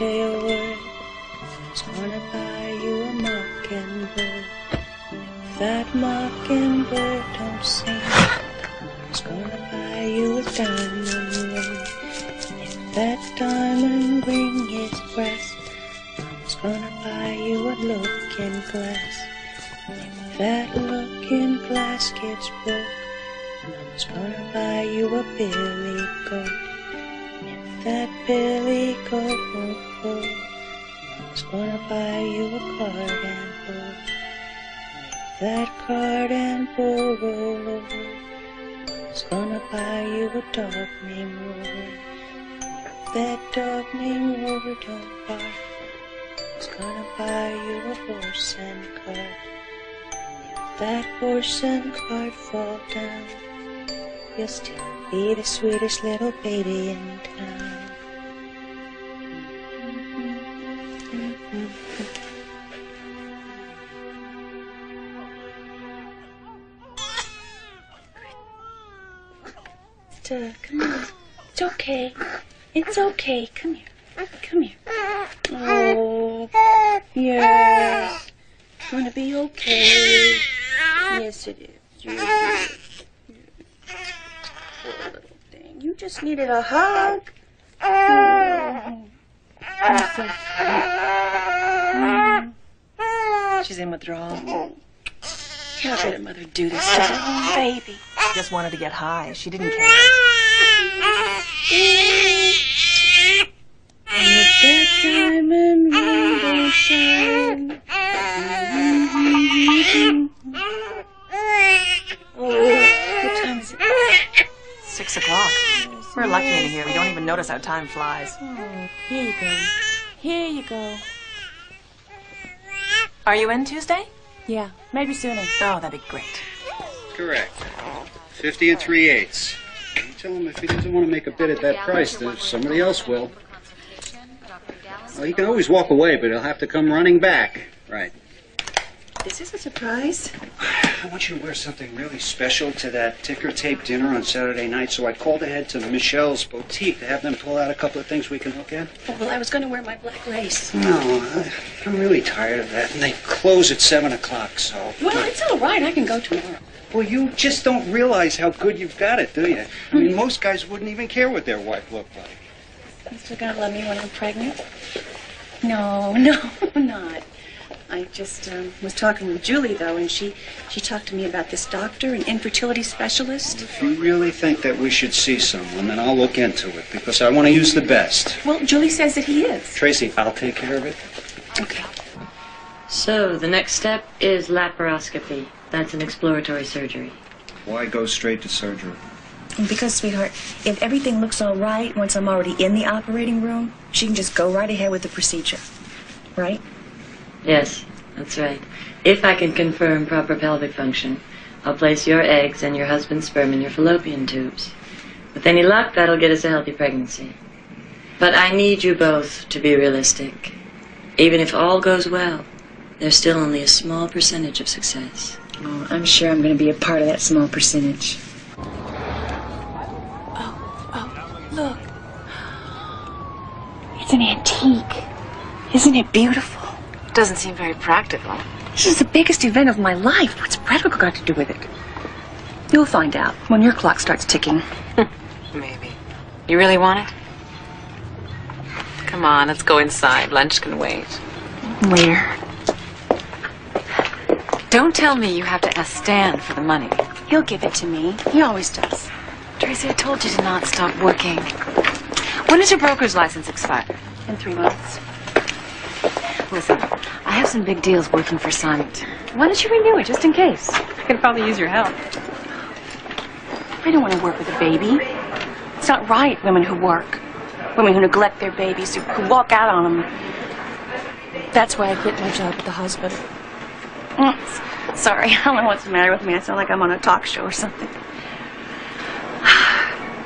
say a word. I was gonna buy you a mockingbird. If that mockingbird don't sing, I was gonna buy you a diamond ring. If that diamond ring is brass, I was gonna buy you a looking glass. If that looking glass gets broke, I was gonna buy you a billy goat. If that billy goat won't pull, I was gonna buy you a card and bull. If that card and bull roll over, I was gonna buy you a dog named Rover. If that dog named Rover don't bark, I was gonna buy you a horse and cart. If that horse and cart fall down, you'll still be the sweetest little baby in town. Come on. It's okay. It's okay. Come here. Come here. Oh, yes. It's going to be okay. Yes, it is. Yes, it is. Poor little thing. You just needed a hug. Oh. I'm so sweet. She's in withdrawal. How could a mother do this to her own baby? She just wanted to get high. She didn't care. If that diamond ring don't shine. Oh, what time is it? 6 o'clock. We're lucky in here. We don't even notice how time flies. Oh, here you go. Here you go. Are you in Tuesday? Yeah, maybe sooner. Oh, that'd be great. Correct. 50 3/8. You tell him if he doesn't want to make a bid at that price, then somebody else will. Well, he can always walk away, but he'll have to come running back. Right. This is a surprise. I want you to wear something really special to that ticker tape dinner on Saturday night, so I called ahead to Michelle's boutique to have them pull out a couple of things we can look at. Oh, well, I was going to wear my black lace. No, I'm really tired of that, and they close at 7 o'clock, so... Well, it's all right. I can go tomorrow. Well, you just don't realize how good you've got it, do you? I mean, most guys wouldn't even care what their wife looked like. You still going to love me when I'm pregnant? No, I'm not. I just was talking with Julie, though, and she talked to me about this doctor, an infertility specialist. If you really think that we should see someone, then I'll look into it, because I want to use the best. Well, Julie says that he is. Tracy, I'll take care of it. Okay. So, the next step is laparoscopy. That's an exploratory surgery. Why go straight to surgery? Because, sweetheart, if everything looks all right once I'm already in the operating room, she can just go right ahead with the procedure. Right? Yes, that's right. If I can confirm proper pelvic function, I'll place your eggs and your husband's sperm in your fallopian tubes. With any luck, that'll get us a healthy pregnancy. But I need you both to be realistic. Even if all goes well, there's still only a small percentage of success. Oh, I'm sure I'm going to be a part of that small percentage. Oh, look. It's an antique. Isn't it beautiful? Doesn't seem very practical. This is the biggest event of my life. What's practical got to do with it? You'll find out when your clock starts ticking. Maybe. You really want it? Come on, let's go inside. Lunch can wait. Where? Don't tell me you have to ask Stan for the money. He'll give it to me. He always does. Tracy, I told you to not stop working. When does your broker's license expire? In 3 months. Listen, I have some big deals working for Sonnet. Why don't you renew it, just in case? I could probably use your help. I don't want to work with a baby. It's not right, women who work. Women who neglect their babies, who walk out on them. That's why I quit my job with the husband. Sorry, I don't know what's the matter with me. I sound like I'm on a talk show or something.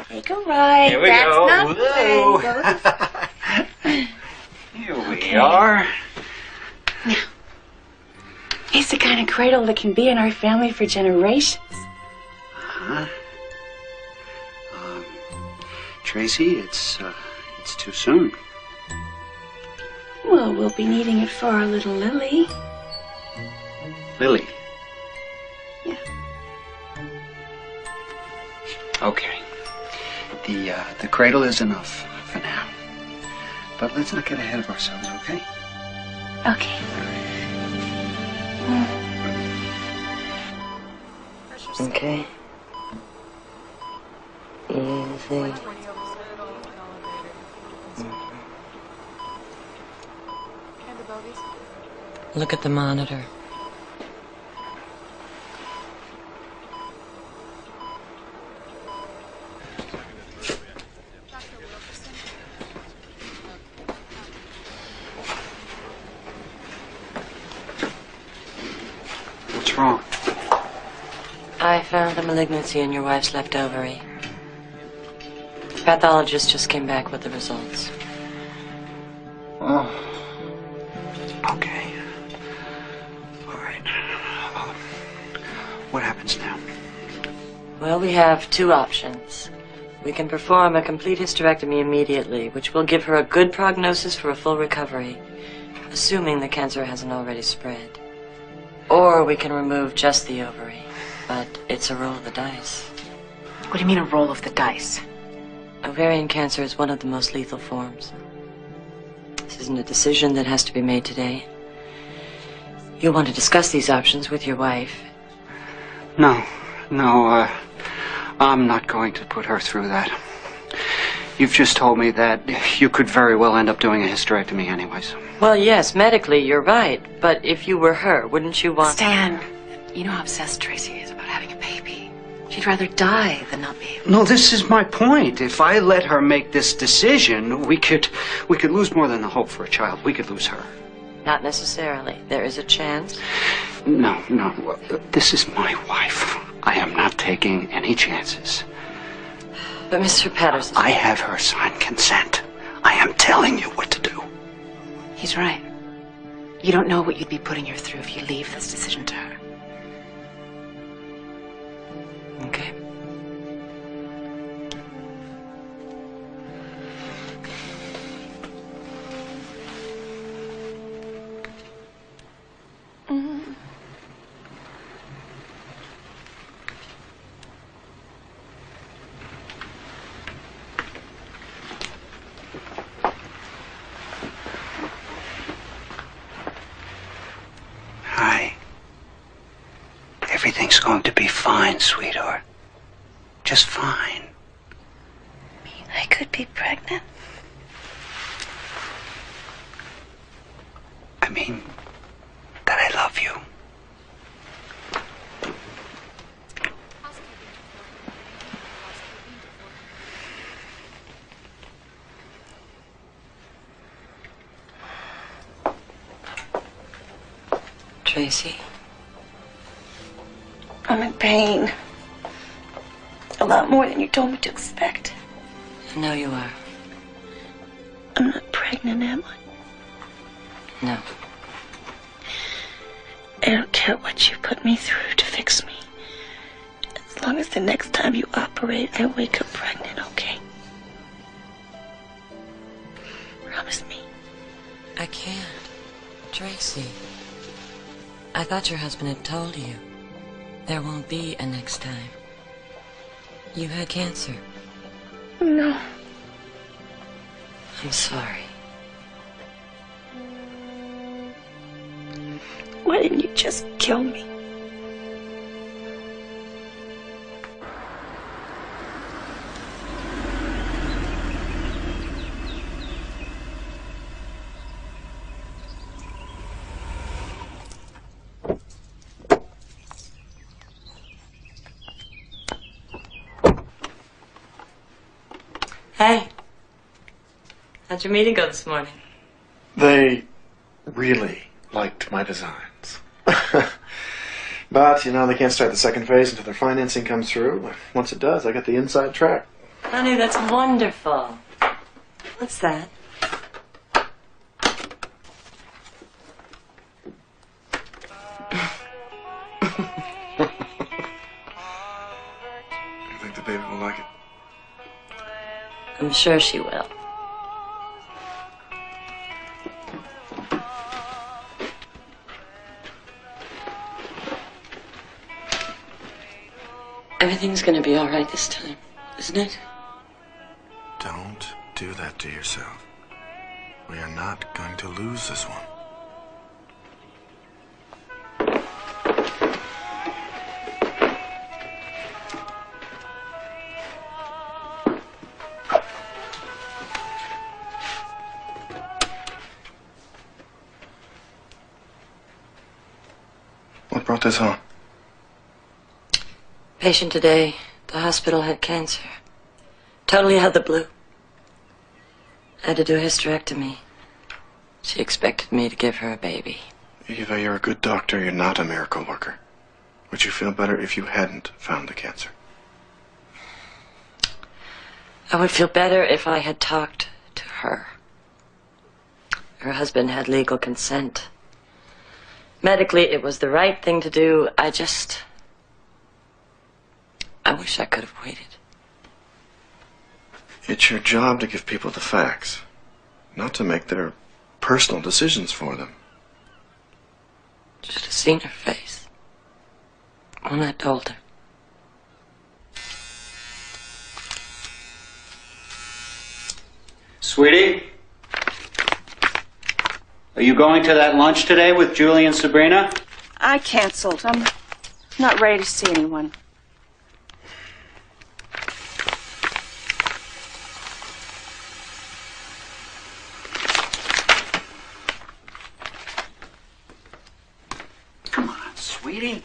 Take a ride. Here we That's go. Not Whoa. Here we are. He's the kind of cradle that can be in our family for generations. Huh? Tracy, it's too soon. Well, we'll be needing it for our little Lily. Lily. Yeah. Okay. The cradle is enough for now. But let's not get ahead of ourselves, okay? Okay. Okay. Easy. Look at the monitor. What's wrong? I found a malignancy in your wife's left ovary. The pathologist just came back with the results. Oh. Okay. All right. What happens now? Well, we have two options. We can perform a complete hysterectomy immediately, which will give her a good prognosis for a full recovery, assuming the cancer hasn't already spread. Or we can remove just the ovary, but it's a roll of the dice. What do you mean a roll of the dice? Ovarian cancer is one of the most lethal forms. This isn't a decision that has to be made today. You'll want to discuss these options with your wife. No, I'm not going to put her through that. You've just told me that you could very well end up doing a hysterectomy anyways. Well, yes, medically you're right, but if you were her, wouldn't you want... Stan, you know how obsessed Tracy is about having a baby. She'd rather die than not be able. No, this is my point. If I let her make this decision, we could lose more than the hope for a child. We could lose her. Not necessarily. There is a chance. No. This is my wife. I am not taking any chances. But Mr. Patterson... I have her sign consent. I am telling you what to do. He's right. You don't know what you'd be putting her through if you leave this decision to her. Okay. Hi. Everything's going to be fine, sweetheart. Just fine. I could be pregnant. I mean that I love you. Tracy? I'm in pain. A lot more than you told me to expect. I know you are. I'm not pregnant, am I? No. I don't care what you put me through to fix me. As long as the next time you operate, I wake up pregnant, okay? Promise me. I can't. Tracy. I thought your husband had told you. There won't be a next time. You had cancer. No. I'm sorry. Why didn't you just kill me? Hey. How'd your meeting go this morning? They really liked my designs. But, they can't start the second phase until their financing comes through. Once it does, I get the inside track. Honey, that's wonderful. What's that? I think the baby will like it. I'm sure she will. Everything's gonna be all right this time, isn't it? Don't do that to yourself. We are not going to lose this one. What brought this on? Patient today. The hospital had cancer. Totally out of the blue. I had to do a hysterectomy. She expected me to give her a baby. Eva, you're a good doctor. You're not a miracle worker. Would you feel better if you hadn't found the cancer? I would feel better if I had talked to her. Her husband had legal consent. Medically, it was the right thing to do. I wish I could have waited. It's your job to give people the facts, not to make their personal decisions for them. Should have seen her face when I told her. Sweetie? Are you going to that lunch today with Julie and Sabrina? I canceled. I'm not ready to see anyone. Come on, sweetie.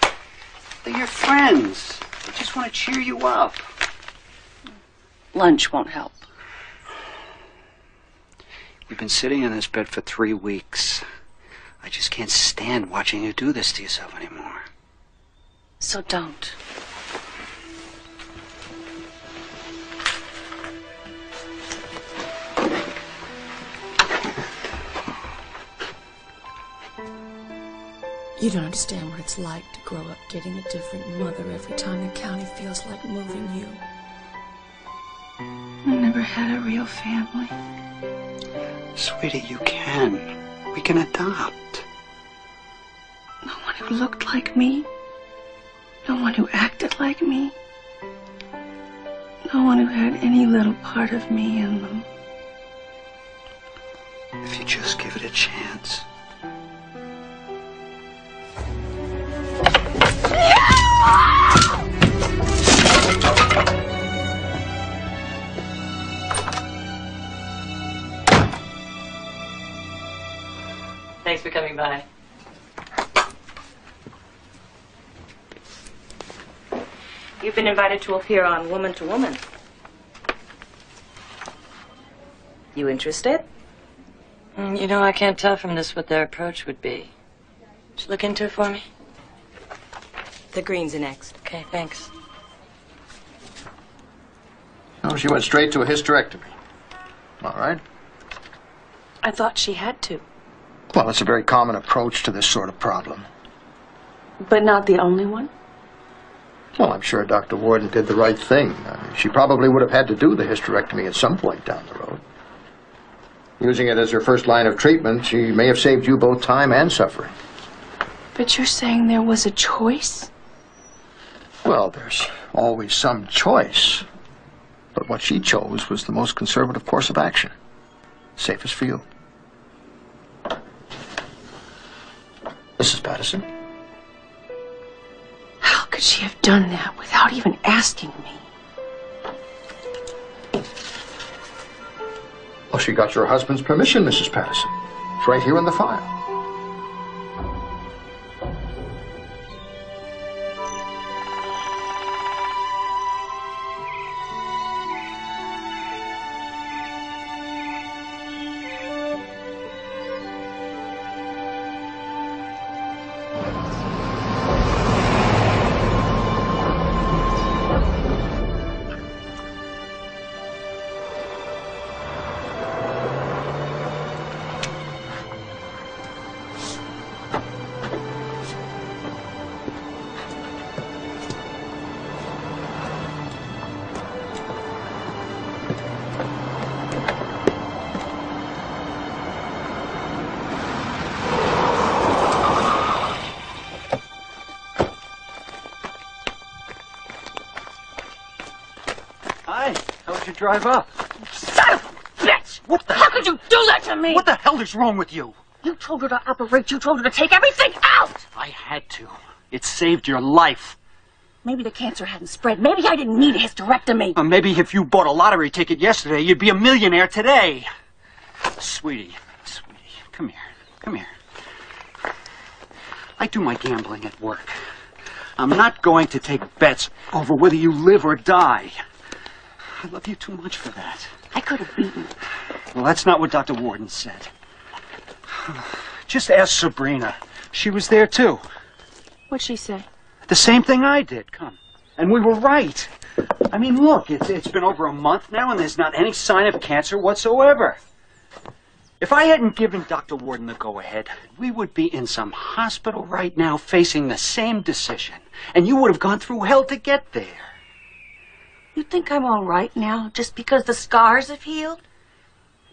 They're your friends. They just want to cheer you up. Lunch won't help. You've been sitting in this bed for 3 weeks. I just can't stand watching you do this to yourself anymore. So don't. You don't understand what it's like to grow up getting a different mother every time the county feels like moving you. I never had a real family. Sweetie, you can. We can adopt. No one who looked like me. No one who acted like me. No one who had any little part of me in them. If you just give it a chance. Thanks for coming by. You've been invited to appear on Woman to Woman. You interested? You know, I can't tell from this what their approach would be. Just look into it for me. The greens are next. Okay, thanks. No, she went straight to a hysterectomy. All right. I thought she had to. Well, it's a very common approach to this sort of problem. But not the only one? Well, I'm sure Dr. Warden did the right thing. She probably would have had to do the hysterectomy at some point down the road. Using it as her first line of treatment, she may have saved you both time and suffering. But you're saying there was a choice? Well, there's always some choice. But what she chose was the most conservative course of action. Safest for you. Mrs. Patterson? How could she have done that without even asking me? Well, she got your husband's permission, Mrs. Patterson. It's right here in the file. Hi. How was your drive up? Son of a bitch! What the? How could you do that to me? What the hell is wrong with you? You told her to operate. You told her to take everything out! I had to. It saved your life. Maybe the cancer hadn't spread. Maybe I didn't need a hysterectomy. Or maybe if you bought a lottery ticket yesterday, you'd be a millionaire today. Sweetie, come here. Come here. I do my gambling at work. I'm not going to take bets over whether you live or die. I love you too much for that. I could have beaten. Well, that's not what Dr. Warden said. Just ask Sabrina. She was there too. What'd she say? The same thing I did, come. And we were right. I mean, look, it's been over a month now and there's not any sign of cancer whatsoever. If I hadn't given Dr. Warden the go-ahead, we would be in some hospital right now facing the same decision. And you would have gone through hell to get there. You think I'm all right now just because the scars have healed?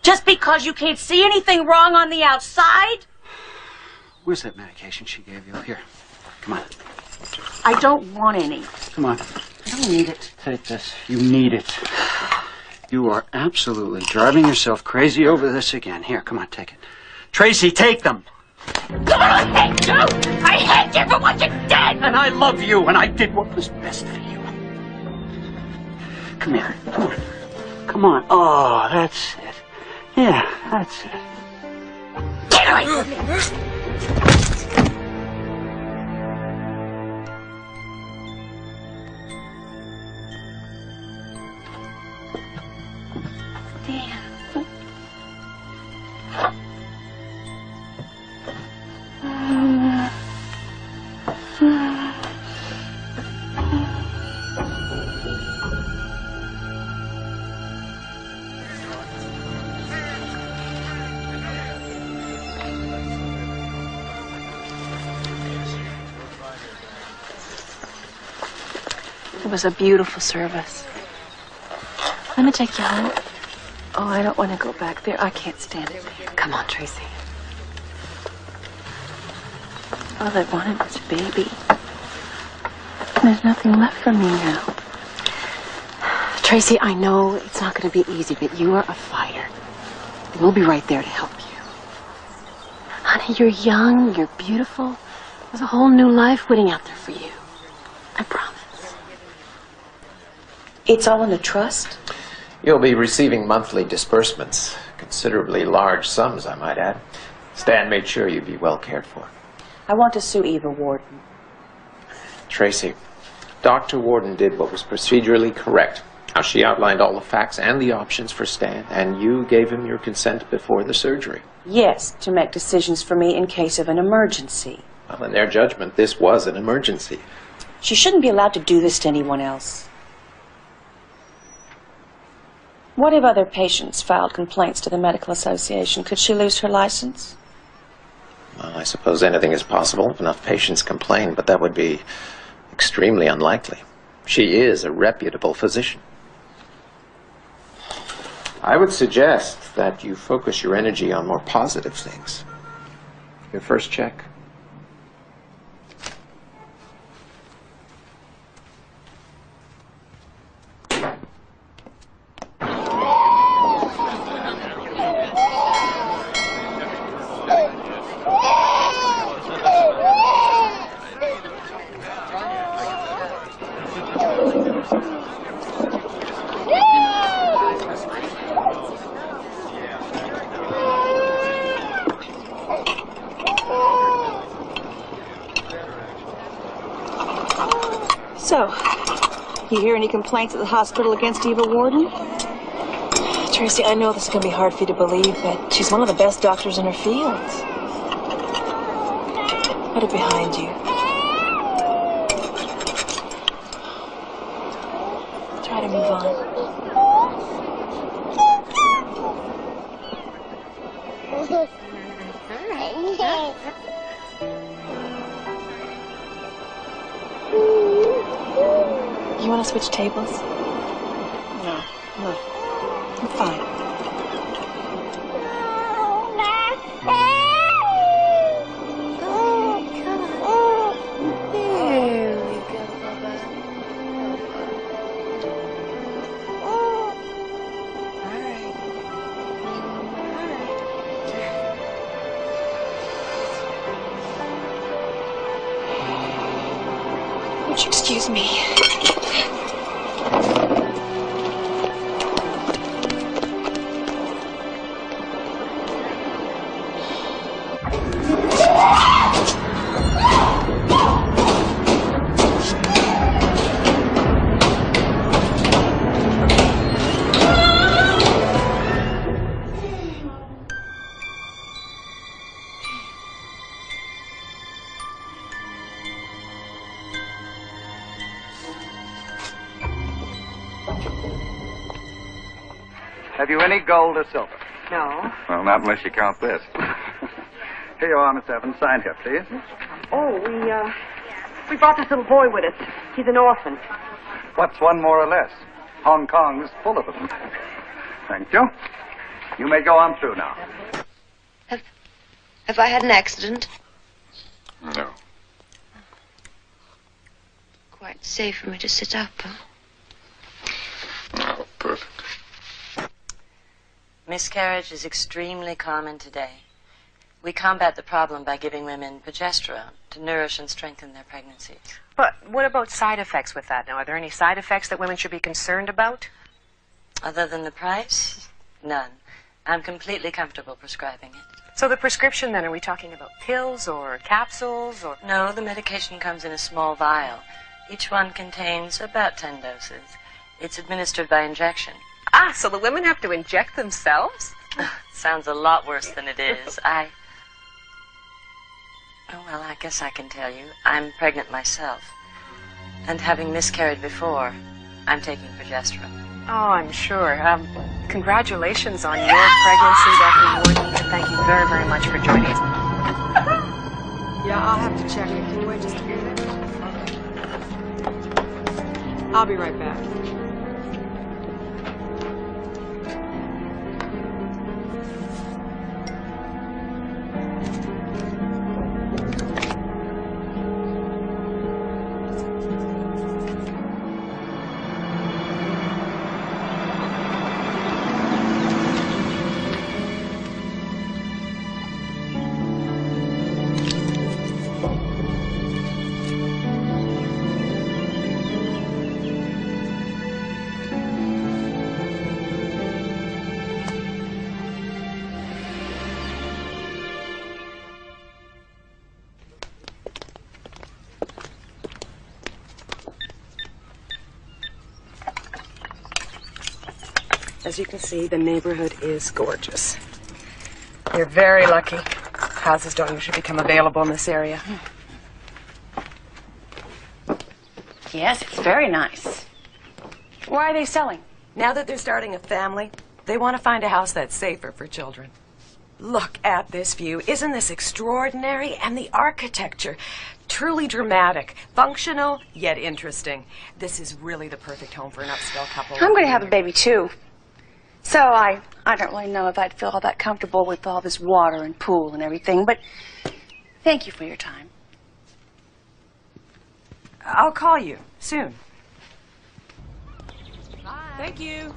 Just because you can't see anything wrong on the outside? Where's that medication she gave you? Here, come on. I don't want any. Come on. I don't need it. Take this. You need it. You are absolutely driving yourself crazy over this again. Here, come on, take it. Tracy, take them. God, I hate you! I hate you for what you did! And I love you, and I did what was best for you. Come here. Come on. Come on. Oh, that's it. Yeah, that's it. Get away from me! It was a beautiful service. Let me take you home. Oh, I don't want to go back there. I can't stand it. Come on, Tracy. All I wanted was a baby. There's nothing left for me now. Tracy, I know it's not going to be easy, but you are a fighter. And we'll be right there to help you. Honey, you're young, you're beautiful. There's a whole new life waiting out there for you. I promise. It's all in the trust? You'll be receiving monthly disbursements, considerably large sums, I might add. Stan made sure you'd be well cared for. I want to sue Eva Warden. Tracy, Dr. Warden did what was procedurally correct. Now, she outlined all the facts and the options for Stan, and you gave him your consent before the surgery. Yes, to make decisions for me in case of an emergency. Well, in their judgment, this was an emergency. She shouldn't be allowed to do this to anyone else. What if other patients filed complaints to the Medical Association? Could she lose her license? Well, I suppose anything is possible if enough patients complain, but that would be extremely unlikely. She is a reputable physician. I would suggest that you focus your energy on more positive things. Your first check. So, you hear any complaints at the hospital against Eva Warden? Tracy, I know this is going to be hard for you to believe, but she's one of the best doctors in her field. Put it behind you. Try to move on. You want to switch tables? No. I'm fine. There we go, Bubba. Excuse me. Have you any gold or silver? No. Well, not unless you count this. Here you are, Miss Evans. Sign here, please. Oh, we brought this little boy with us. He's an orphan. What's one more or less? Hong Kong's full of them. Thank you. You may go on through now. Have I had an accident? No. Quite safe for me to sit up, huh? Oh, perfect. Miscarriage is extremely common today. We combat the problem by giving women progesterone to nourish and strengthen their pregnancies. But what about side effects with that now? Are there any side effects that women should be concerned about? Other than the price? None. I'm completely comfortable prescribing it. So the prescription then, are we talking about pills or capsules or... No, the medication comes in a small vial. Each one contains about 10 doses. It's administered by injection. Ah, so the women have to inject themselves? Sounds a lot worse than it is. Oh, well, I guess I can tell you. I'm pregnant myself. And having miscarried before, I'm taking progesterone. Oh, I'm sure. Congratulations on your pregnancy, Dr. Warden. And thank you very, very much for joining us. Yeah, I'll have to check it. Can you wait just a minute? Okay. I'll be right back. As you can see, the neighborhood is gorgeous. You're very lucky. Houses don't usually become available in this area. Yes, it's very nice. Why are they selling? Now that they're starting a family, they want to find a house that's safer for children. Look at this view. Isn't this extraordinary? And the architecture, truly dramatic, functional, yet interesting. This is really the perfect home for an upscale couple. I'm going to have a baby, too. So I don't really know if I'd feel all that comfortable with all this water and pool and everything, but thank you for your time. I'll call you soon. Bye. Thank you.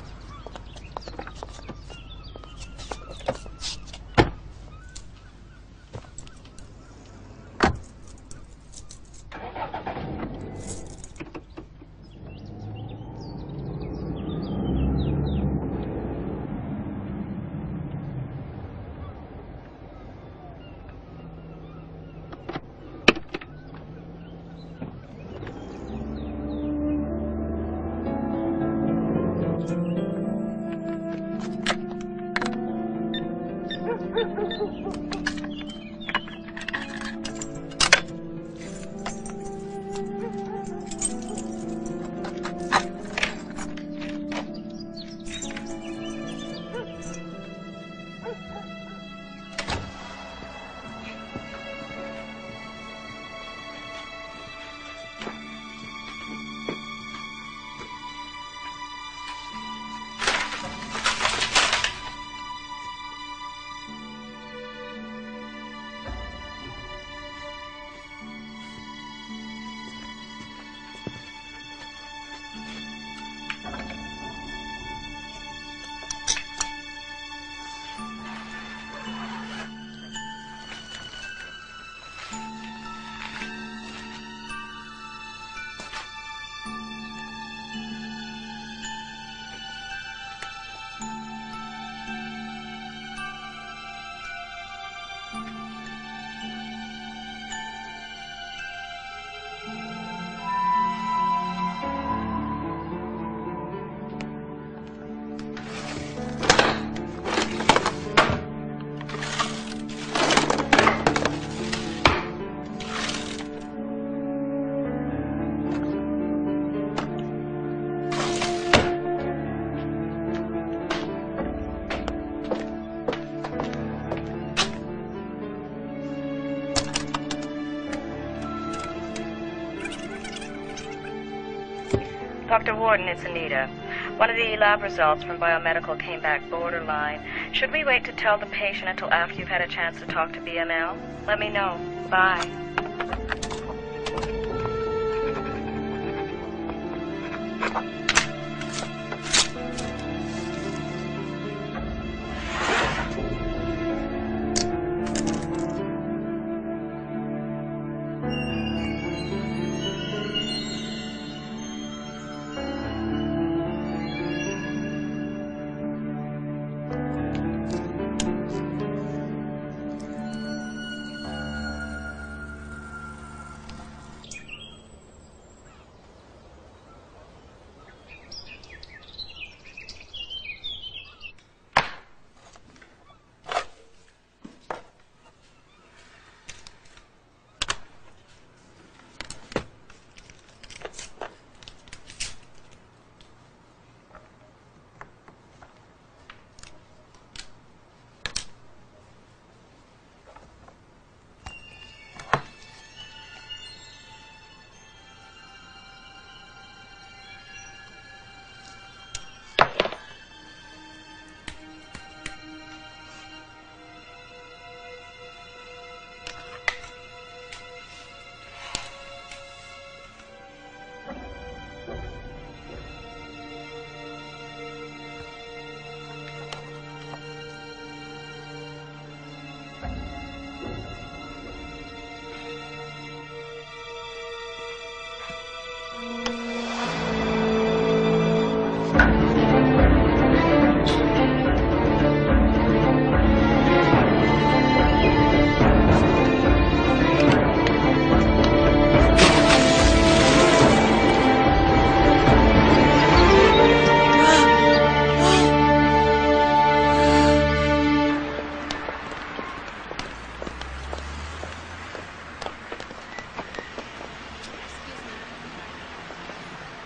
Dr. Warden, it's Anita. One of the lab results from biomedical came back borderline. Should we wait to tell the patient until after you've had a chance to talk to BML? Let me know. Bye.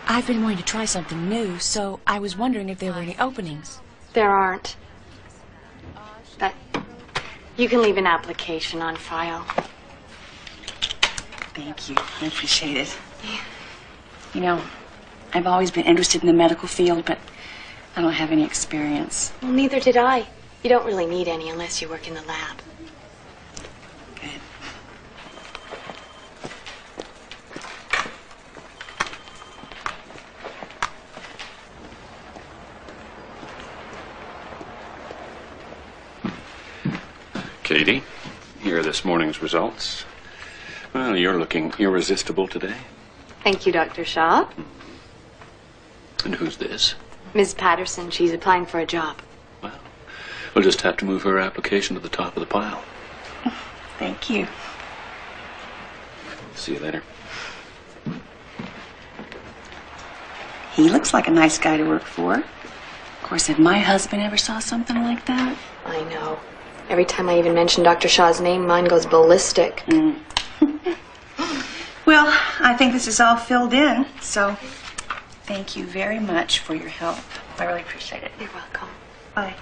I've been wanting to try something new, so I was wondering if there were any openings. There aren't. But you can leave an application on file. Thank you. I appreciate it. You know, I've always been interested in the medical field, but I don't have any experience. Well, neither did I. You don't really need any unless you work in the lab. Good. Katie, here are this morning's results. Well, you're looking irresistible today. Thank you, Dr. Shaw. And who's this? Ms. Patterson, she's applying for a job. We'll just have to move her application to the top of the pile. Thank you. See you later. He looks like a nice guy to work for. Of course, if my husband ever saw something like that... I know. Every time I even mention Dr. Shaw's name, mine goes ballistic. Well, I think this is all filled in, so thank you very much for your help. I really appreciate it. You're welcome. Bye.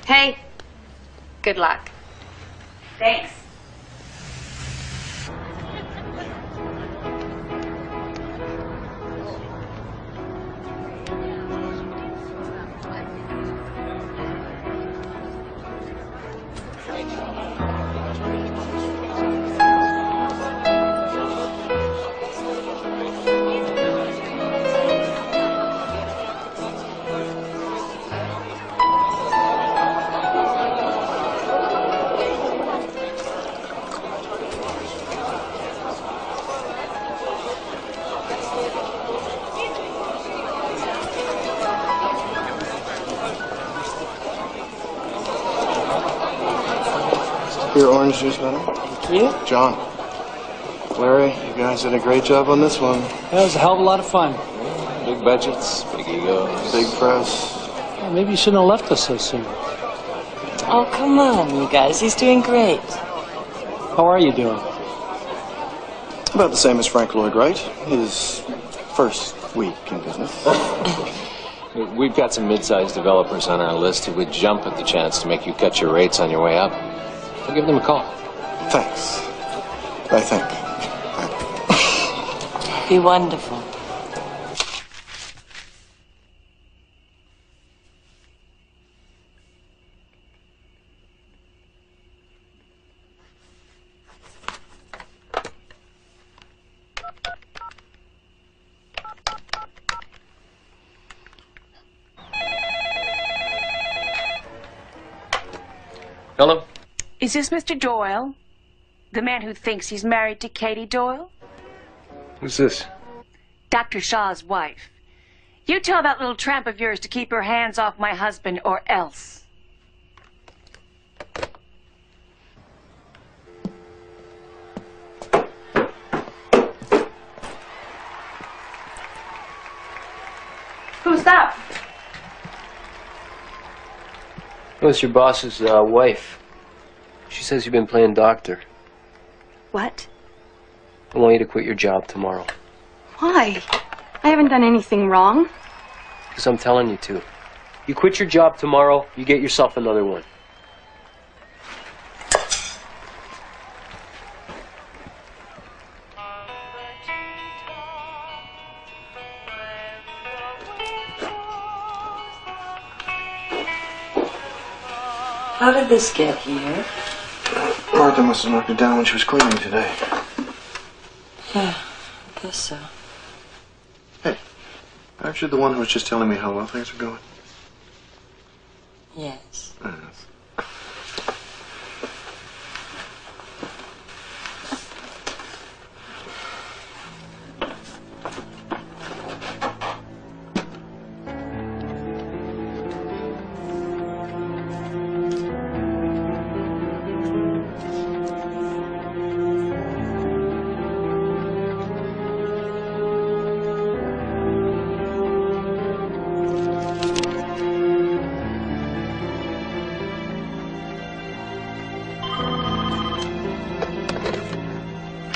Hey, good luck. Thanks. Your orange juice, madam. Thank you. John. Larry, you guys did a great job on this one. That was a hell of a lot of fun. Big budgets, big egos. Big press. Well, maybe you shouldn't have left us so soon. Oh, come on, you guys. He's doing great. How are you doing? About the same as Frank Lloyd Wright. His first week in business. We've got some mid-sized developers on our list who would jump at the chance to make you cut your rates on your way up. We'll give them a call. Thanks. I think. Be wonderful. Hello? Is this Mr. Doyle? The man who thinks he's married to Katie Doyle? Who's this? Dr. Shaw's wife. You tell that little tramp of yours to keep her hands off my husband or else. Who's that? Oh, it's your boss's wife. She says you've been playing doctor. What? I want you to quit your job tomorrow. Why? I haven't done anything wrong. Because I'm telling you to. You quit your job tomorrow, you get yourself another one. How did this get here? Martha must have knocked it down when she was cleaning today. Yeah, I guess so. Hey, aren't you the one who was just telling me how well things are going? Yes. Yes.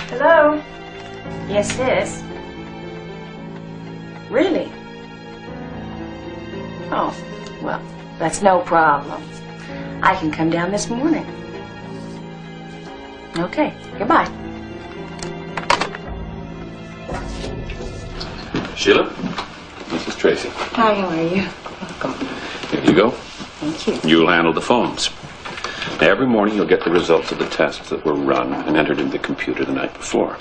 Hello? Yes, sis. Really? Oh, well, that's no problem. I can come down this morning. Okay, goodbye. Sheila, this is Tracy. Hi, how are you? Here you go. Thank you. You'll handle the phones. Every morning you'll get the results of the tests that were run and entered into the computer the night before.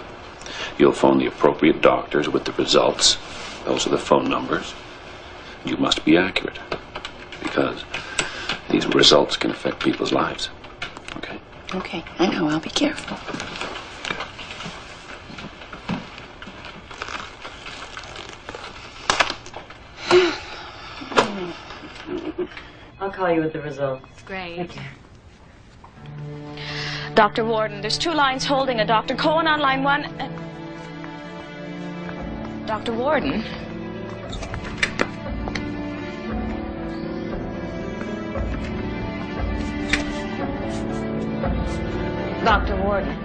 You'll phone the appropriate doctors with the results. Those are the phone numbers. You must be accurate, because these results can affect people's lives. Okay? Okay, I know. I'll be careful. I'll call you with the results. Great. Thank you. Dr. Warden, there's 2 lines holding a Dr. Cohen on line 1. Dr. Warden? Dr. Warden.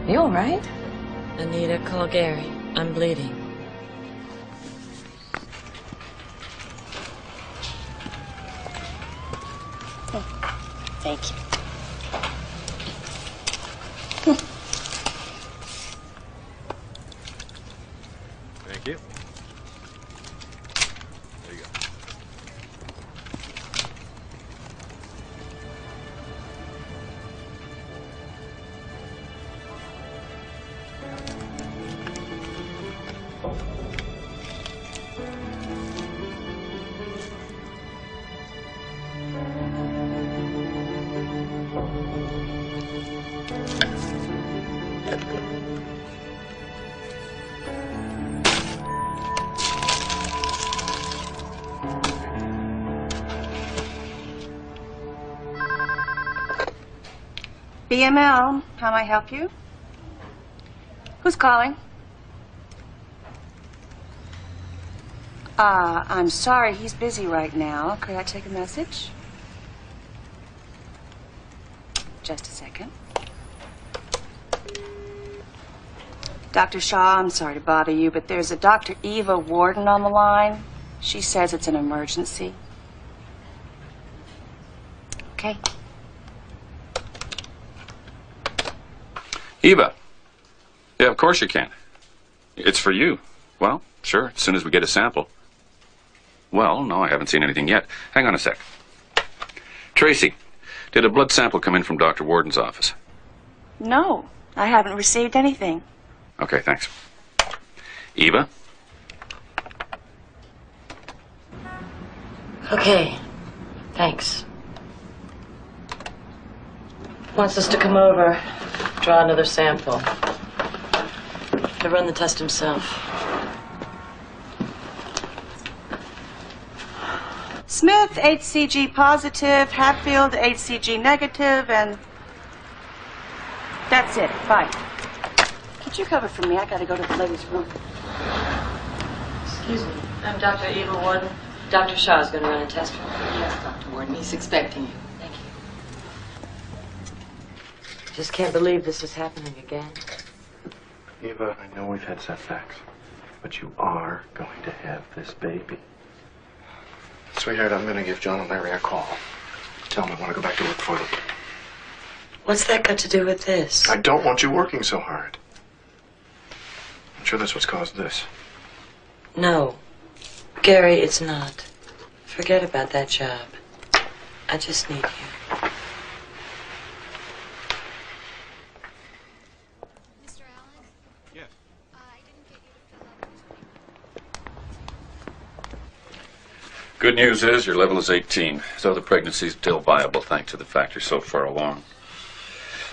You all right? Anita, call Gary. I'm bleeding. Thank you. Thank you. There you go. BML, how may I help you? Who's calling? I'm sorry, he's busy right now. Could I take a message? Just a second. Dr. Shaw, I'm sorry to bother you, but there's a Dr. Eva Warden on the line. She says it's an emergency. Okay. Eva. Yeah, of course you can. It's for you. Well, sure, as soon as we get a sample. Well, no, I haven't seen anything yet. Hang on a sec. Tracy, did a blood sample come in from Dr. Warden's office? No, I haven't received anything. Okay, thanks. Eva? Okay. Thanks. Wants us to come over, draw another sample. To run the test himself. Smith, HCG positive, Hatfield, HCG negative, and that's it. Bye. Could you cover for me? I gotta go to the ladies' room. Excuse me. I'm Dr. Evil Warden. Dr. Shaw's going to run a test for me. Yes, Dr. Warden. He's expecting you. Thank you. Just can't believe this is happening again. Eva, I know we've had setbacks, but you are going to have this baby. Sweetheart, I'm going to give John and Larry a call. Tell them I want to go back to work for them. What's that got to do with this? I don't want you working so hard. I'm sure that's what's caused this. No. Gary, it's not. Forget about that job. I just need you. Good news is your level is 18, so the pregnancy's still viable thanks to the fact you're so far along.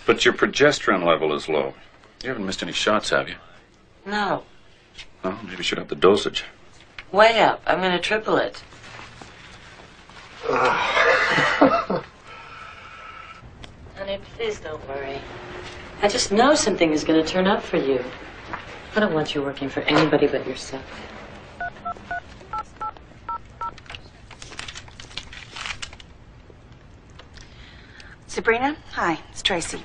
But your progesterone level is low. You haven't missed any shots, have you? No. Well, maybe you should up the dosage. Way up. I'm going to triple it. Honey, please don't worry. I just know something is going to turn up for you. I don't want you working for anybody but yourself. Sabrina, hi, it's Tracy.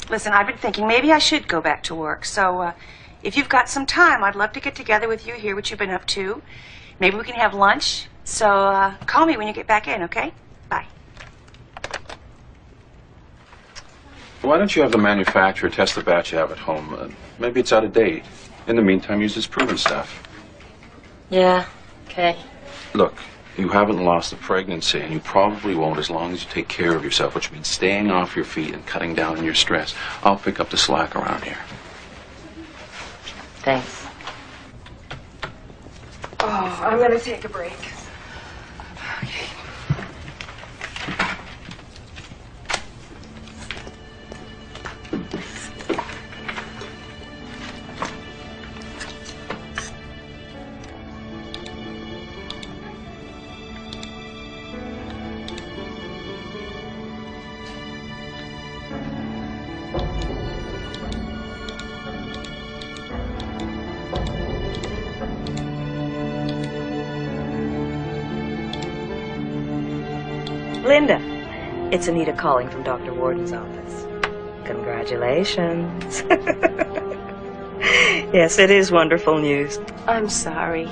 Listen, I've been thinking maybe I should go back to work. So, if you've got some time, I'd love to get together with you, hear what you've been up to. Maybe we can have lunch. So, call me when you get back in, okay? Bye. Why don't you have the manufacturer test the batch you have at home? Maybe it's out of date. In the meantime, use this proven stuff. Yeah, okay. Look, you haven't lost the pregnancy, and you probably won't as long as you take care of yourself, which means staying off your feet and cutting down on your stress. I'll pick up the slack around here. Thanks. Oh, I'm going to take a break. Okay. Linda, it's Anita calling from Dr. Warden's office. Congratulations. Yes, it is wonderful news. I'm sorry.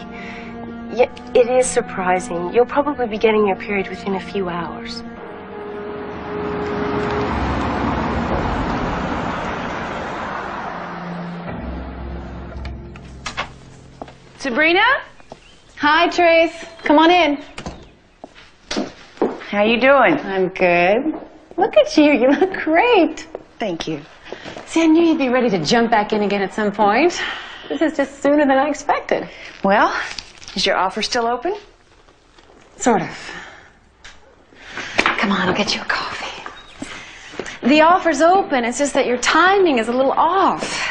Yeah, it is surprising. You'll probably be getting your period within a few hours. Sabrina? Hi, Trace. Come on in. How you doing? I'm good. Look at you. You look great. Thank you. See, I knew you'd be ready to jump back in again at some point. This is just sooner than I expected. Well, is your offer still open? Sort of. Come on, I'll get you a coffee. The offer's open. It's just that your timing is a little off.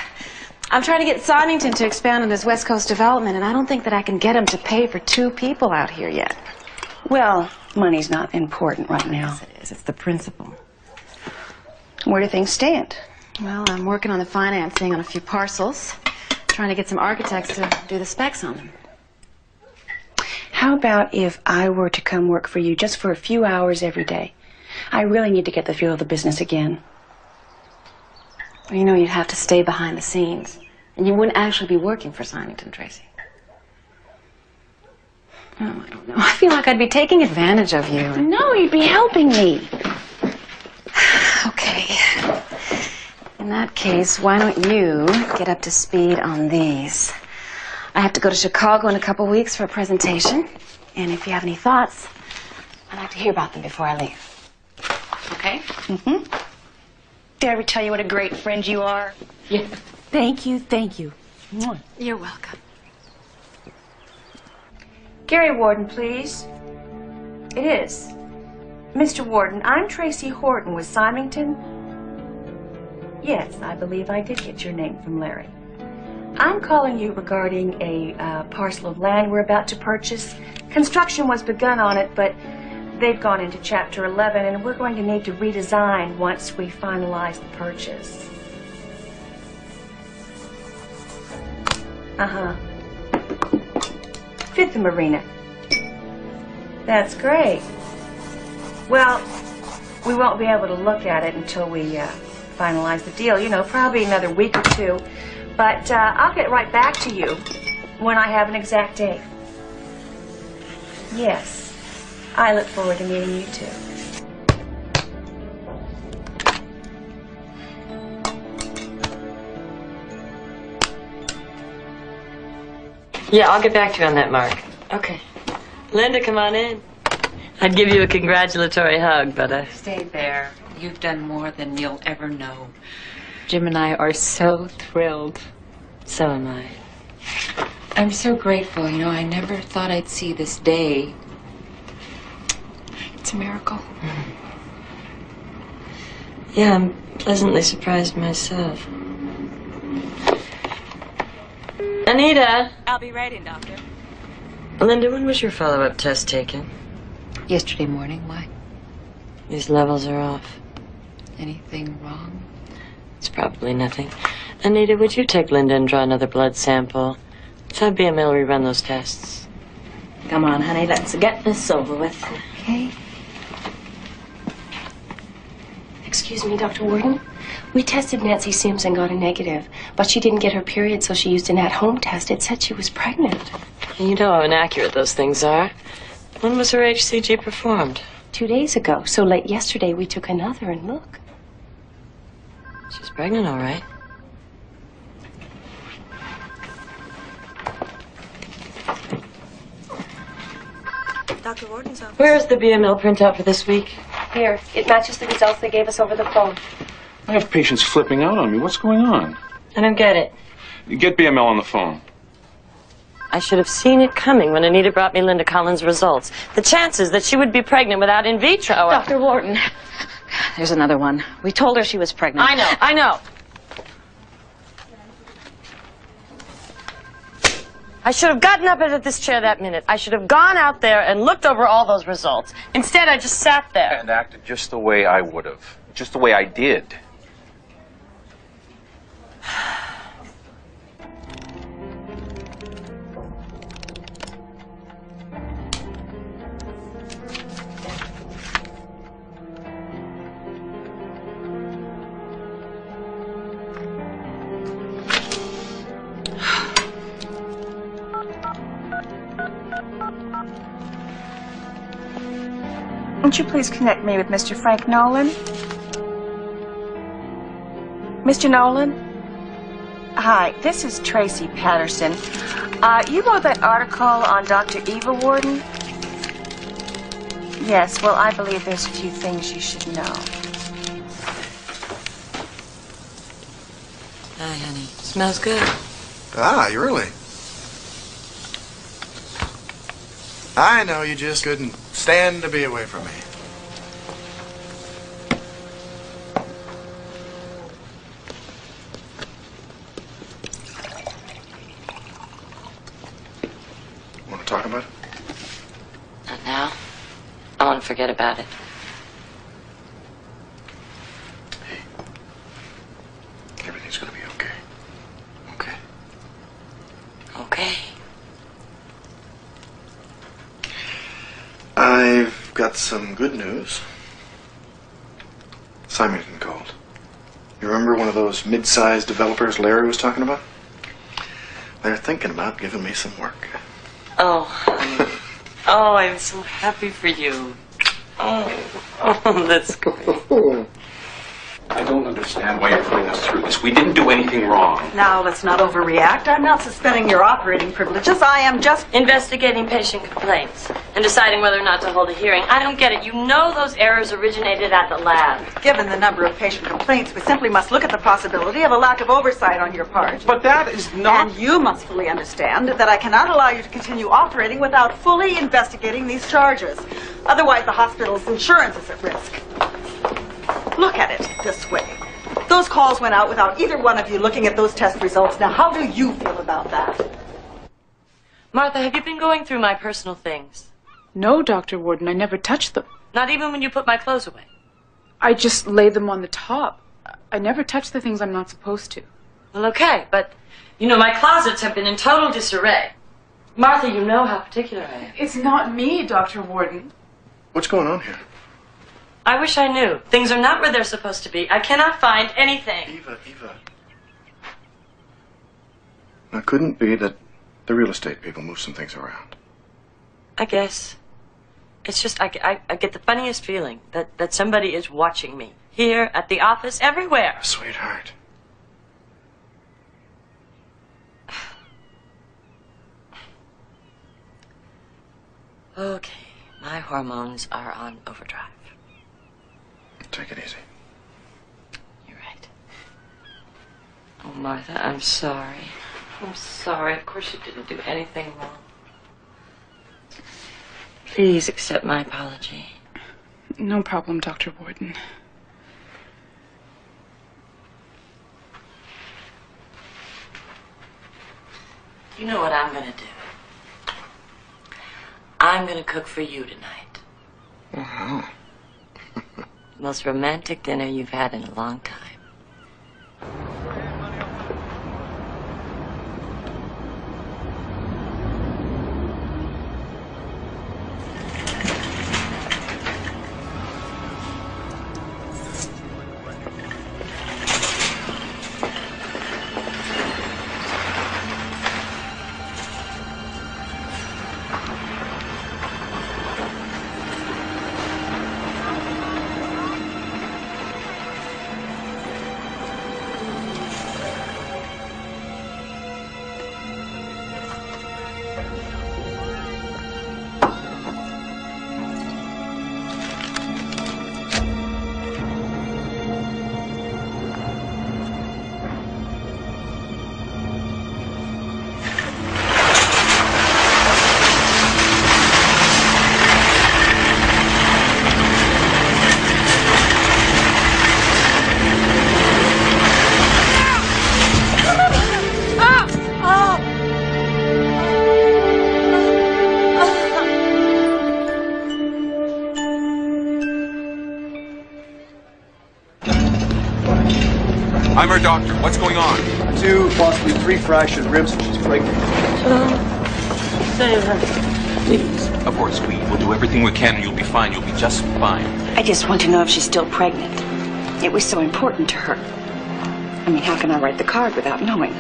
I'm trying to get Symington to expand on his West Coast development, and I don't think that I can get him to pay for 2 people out here yet. Well, money's not important right now. Yes, it is. It's the principle. Where do things stand? Well, I'm working on the financing on a few parcels, trying to get some architects to do the specs on them. How about if I were to come work for you just for a few hours every day? I really need to get the feel of the business again. Well, you know, you'd have to stay behind the scenes, and you wouldn't actually be working for Symington, Tracy. Oh, I don't know. I feel like I'd be taking advantage of you. No, you'd be helping me. Okay. In that case, why don't you get up to speed on these? I have to go to Chicago in a couple weeks for a presentation, and if you have any thoughts, I'd like to hear about them before I leave. Okay? Mm-hmm. Did I ever tell you what a great friend you are? Yeah. Thank you, thank you. Mwah. You're welcome. Gary Warden, please. It is. Mr. Warden, I'm Tracy Horton with Symington. Yes, I believe I did get your name from Larry. I'm calling you regarding a parcel of land we're about to purchase. Construction was begun on it, but they've gone into Chapter 11, and we're going to need to redesign once we finalize the purchase. Fifth Marina. That's great. Well, we won't be able to look at it until we finalize the deal. You know, probably another week or two. But I'll get right back to you when I have an exact date. Yes. I look forward to meeting you too. Yeah, I'll get back to you on that, Mark. Okay. Linda, come on in. I'd give you a congratulatory hug, but Stay there. You've done more than you'll ever know. Jim and I are so thrilled. So am I. I'm so grateful. You know, I never thought I'd see this day. It's a miracle. Yeah, I'm pleasantly surprised myself. Anita! I'll be ready, Doctor. Linda, when was your follow-up test taken? Yesterday morning. Why? These levels are off. Anything wrong? It's probably nothing. Anita, would you take Linda and draw another blood sample? Let's have BML rerun those tests. Come on, honey, let's get this over with. Okay. Excuse me, Dr. Warden. We tested Nancy Sims and got a negative, but she didn't get her period, so she used an at-home test. It said she was pregnant. You know how inaccurate those things are. When was her HCG performed? 2 days ago. So late yesterday, we took another, and look. She's pregnant, all right. Dr. Warden's office. Where's the BML printout for this week? Here, it matches the results they gave us over the phone. I have patients flipping out on me. What's going on? I don't get it. Get BML on the phone. I should have seen it coming when Anita brought me Linda Collins' results. The chances that she would be pregnant without in vitro... Dr. Wharton, there's another one. We told her she was pregnant. I know. I should have gotten up out of this chair that minute. I should have gone out there and looked over all those results. Instead, I just sat there. And acted just the way I would have. Just the way I did. Won't you please connect me with Mr. Frank Nolan? Mr. Nolan? Hi, this is Tracy Patterson. You wrote that article on Dr. Eva Warden? Yes, well, I believe there's a few things you should know. Hi, honey. Smells good. Ah, you really? I know you just couldn't stand to be away from me. Want to talk about it? Not now. I want to forget about it. Everything's gonna be okay. Okay? Okay. I've got some good news. Symington called. You remember one of those mid-sized developers Larry was talking about? They're thinking about giving me some work. Oh, honey. Oh, I'm so happy for you. Oh, that's great. I don't understand why you're putting us through this. We didn't do anything wrong. Now, let's not overreact. I'm not suspending your operating privileges. I am just investigating patient complaints and deciding whether or not to hold a hearing. I don't get it. You know those errors originated at the lab. Given the number of patient complaints, we simply must look at the possibility of a lack of oversight on your part. But that is not... And you must fully understand that I cannot allow you to continue operating without fully investigating these charges. Otherwise, the hospital's insurance is at risk. Look at it this way. Those calls went out without either one of you looking at those test results. Now, how do you feel about that? Martha, have you been going through my personal things? No, Dr. Warden, I never touched them. Not even when you put my clothes away? I just laid them on the top. I never touch the things I'm not supposed to. Well, okay, but, you know, my closets have been in total disarray. Martha, you know how particular I am. It's not me, Dr. Warden. What's going on here? I wish I knew. Things are not where they're supposed to be. I cannot find anything. Eva. Now, couldn't it be that the real estate people moved some things around? I guess. It's just, I get the funniest feeling that somebody is watching me. Here, at the office, everywhere. Sweetheart. Okay, my hormones are on overdrive. Take it easy. You're right. Oh, Martha, I'm sorry. I'm sorry. Of course you didn't do anything wrong. Please accept my apology. No problem, Dr. Warden. You know what I'm gonna do? I'm gonna cook for you tonight. Wow. Most romantic dinner you've had in a long time. I'm her doctor. What's going on? 2, possibly 3 fractured ribs, and she's pregnant. Save her. Please. Of course, we will do everything we can and you'll be fine. You'll be just fine. I just want to know if she's still pregnant. It was so important to her. I mean, how can I write the card without knowing?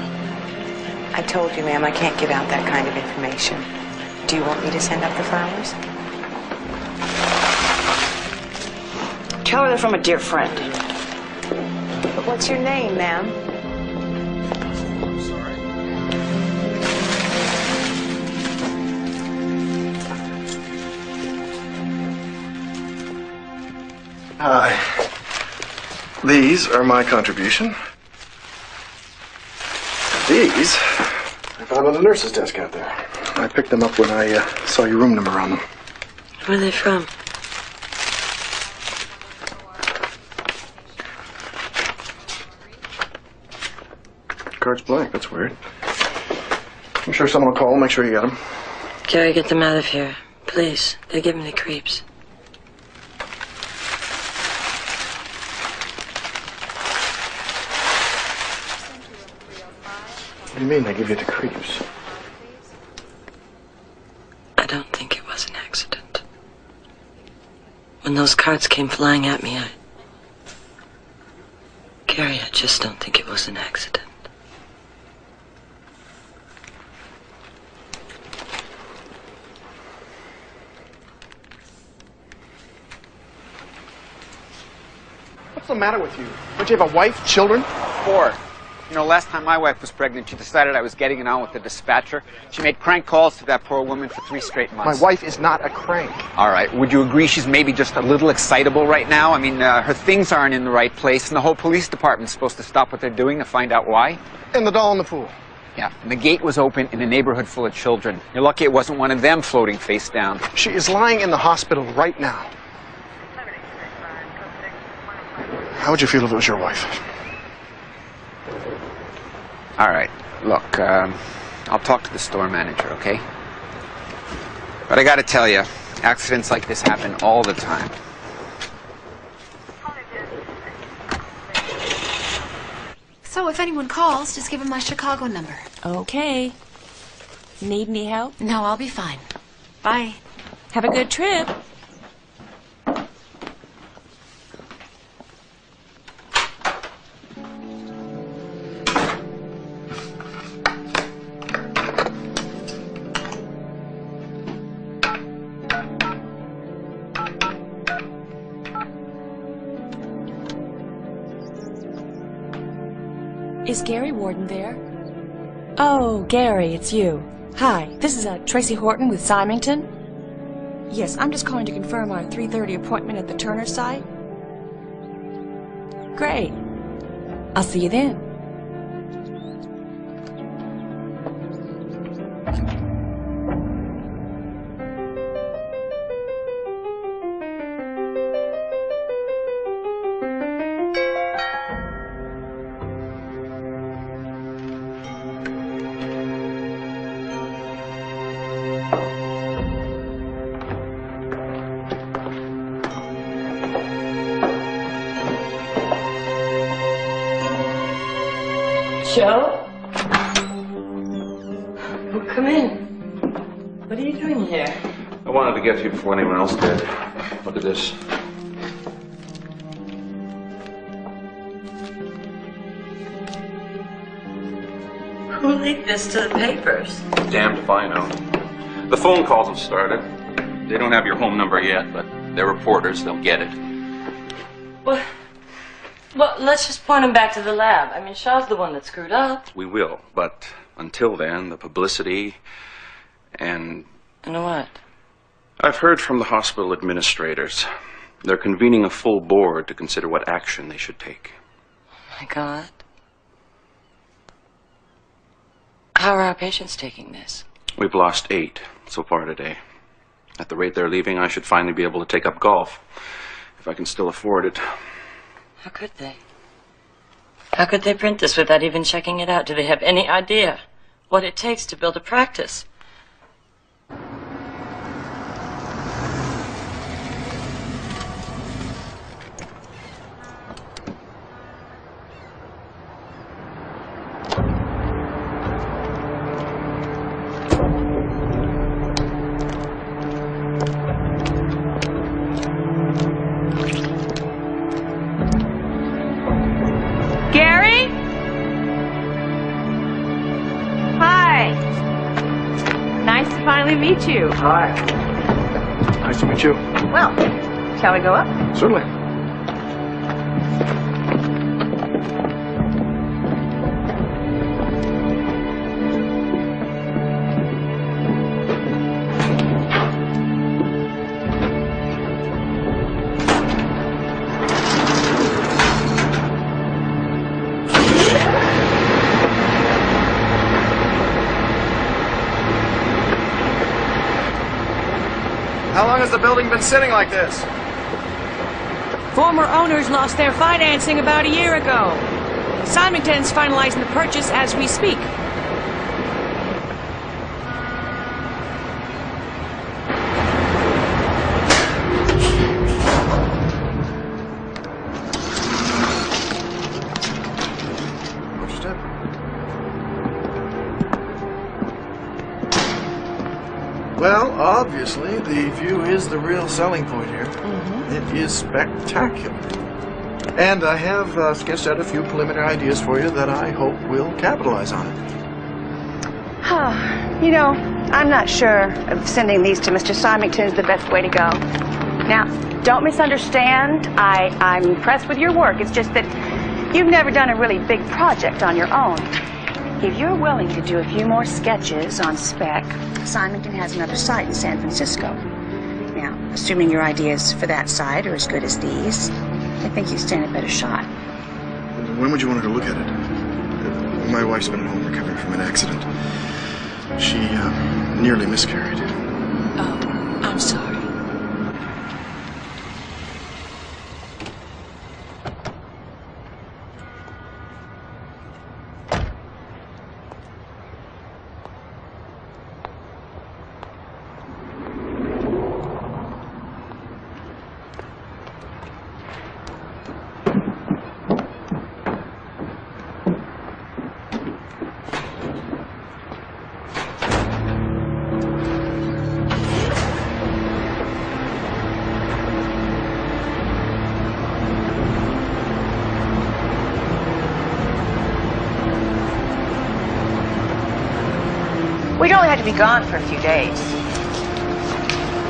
I told you, ma'am, I can't give out that kind of information. Do you want me to send up the flowers? Tell her they're from a dear friend. But what's your name, ma'am? I'm sorry. Hi. These are my contribution. These I found on the nurse's desk out there. I picked them up when I saw your room number on them. Where are they from? Card's blank. That's weird. I'm sure someone will call. Make sure you get them. Gary, get them out of here. Please. They give me the creeps. What do you mean they give you the creeps? I don't think it was an accident. When those cards came flying at me, Gary, I just don't think it was an accident. What's the matter with you? Don't you have a wife, children? 4. You know, last time my wife was pregnant, she decided I was getting it on with the dispatcher. She made crank calls to that poor woman for 3 straight months. My wife is not a crank. All right. Would you agree she's maybe just a little excitable right now? I mean, her things aren't in the right place, and the whole police department's supposed to stop what they're doing to find out why. And the doll in the pool. Yeah, and the gate was open in a neighborhood full of children. You're lucky it wasn't one of them floating face down. She is lying in the hospital right now. How would you feel if it was your wife? All right. Look, I'll talk to the store manager, okay? But I gotta tell you, accidents like this happen all the time. So if anyone calls, just give them my Chicago number. Okay. Need any help? No, I'll be fine. Bye. Have a good trip. Is Gary Warden there? Oh, Gary, it's you. Hi, this is Tracy Horton with Symington. Yes, I'm just calling to confirm our 3:30 appointment at the Turner site. Great. I'll see you then. Joe? Well, come in. What are you doing here? I wanted to get to you before anyone else did. Look at this. Who leaked this to the papers? Damned if I know. The phone calls have started. They don't have your home number yet, but they're reporters. They'll get it. Well, let's just point him back to the lab. I mean, Shaw's the one that screwed up. We will, but until then, the publicity and... And what? I've heard from the hospital administrators. They're convening a full board to consider what action they should take. Oh, my God. How are our patients taking this? We've lost 8 so far today. At the rate they're leaving, I should finally be able to take up golf, if I can still afford it. How could they? How could they print this without even checking it out? Do they have any idea what it takes to build a practice? Gary? Hi. Nice to finally meet you. Hi. Nice to meet you. Well, shall we go up? Certainly. How long has the building been sitting like this? Former owners lost their financing about a year ago. Symington's finalizing the purchase as we speak. Understood. Well, obviously, the view is the real selling point here. It is spectacular. And I have sketched out a few preliminary ideas for you that I hope will capitalize on it. You know, I'm not sure if sending these to Mr. Symington is the best way to go. Now, don't misunderstand. I'm impressed with your work. It's just that you've never done a really big project on your own. If you're willing to do a few more sketches on spec, Symington has another site in San Francisco. Now, assuming your ideas for that site are as good as these, I think you stand a better shot. When would you want her to look at it? My wife's been home recovering from an accident. She nearly miscarried. Oh, I'm sorry. We'd only have to be gone for a few days.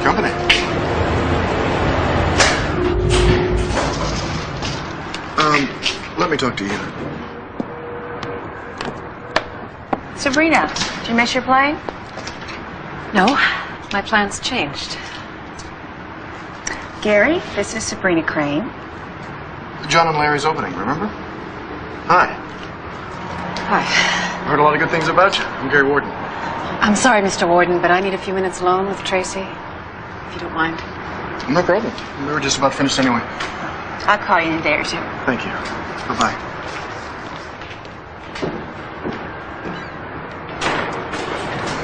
Company. Let me talk to you. Sabrina, did you miss your plane? No, my plans changed. Gary, this is Sabrina Crane. John and Larry's opening, remember? Hi. Hi. I heard a lot of good things about you. I'm Gary Warden. I'm sorry, Mr. Warden, but I need a few minutes alone with Tracy, if you don't mind. No problem. We were just about finished anyway. I'll call you in a day or two. Thank you. Bye-bye.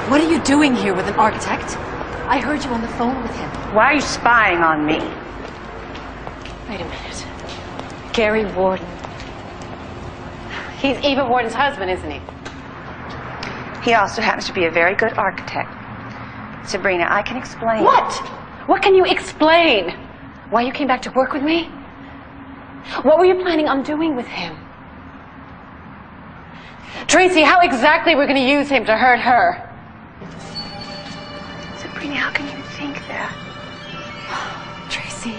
What are you doing here with an architect? I heard you on the phone with him. Why are you spying on me? Wait a minute. Gary Warden. He's Eva Warden's husband, isn't he? He also happens to be a very good architect. Sabrina, I can explain. What? What can you explain? Why you came back to work with me? What were you planning on doing with him? Tracy, how exactly we're going to use him to hurt her? Sabrina, how can you think that? Tracy,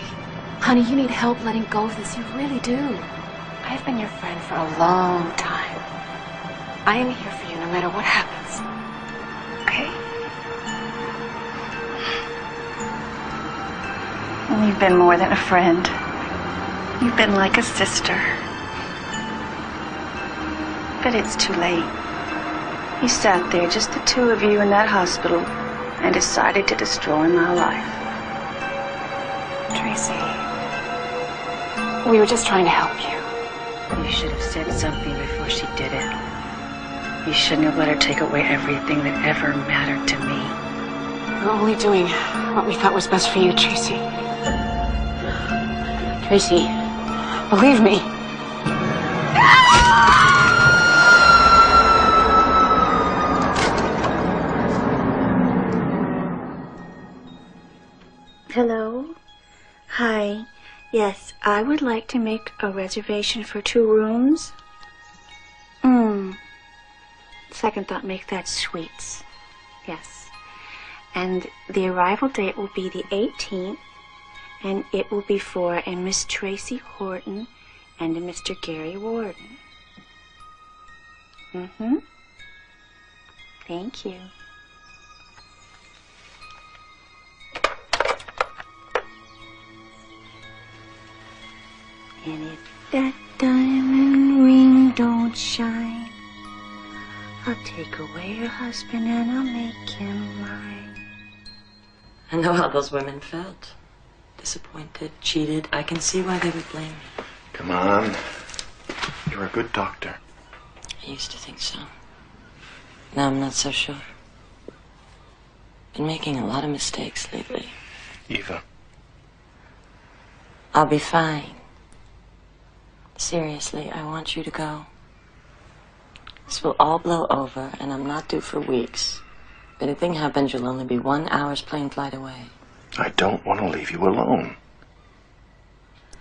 honey, you need help letting go of this. You really do. I've been your friend for a long time. I am here for you no matter what happens. Okay. And you've been more than a friend. You've been like a sister. But it's too late. You sat there, just the two of you in that hospital, and decided to destroy my life. Tracy, we were just trying to help you. You should have said something before she did it. You shouldn't have let her take away everything that ever mattered to me. We're only doing what we thought was best for you, Tracy. Tracy, believe me. Hello? Hi. Yes, I would like to make a reservation for 2 rooms. Second thought, make that suites. Yes. And the arrival date will be the 18th, and it will be for a Miss Tracy Horton and a Mr. Gary Warden. Thank you. And if that diamond ring don't shine, I'll take away your husband and I'll make him mine. I know how those women felt. Disappointed, cheated. I can see why they would blame me. Come on. You're a good doctor. I used to think so. Now I'm not so sure. Been making a lot of mistakes lately. Eva. I'll be fine. Seriously, I want you to go. This will all blow over, and I'm not due for weeks. If anything happens, you'll only be 1 hour's plane flight away. I don't want to leave you alone.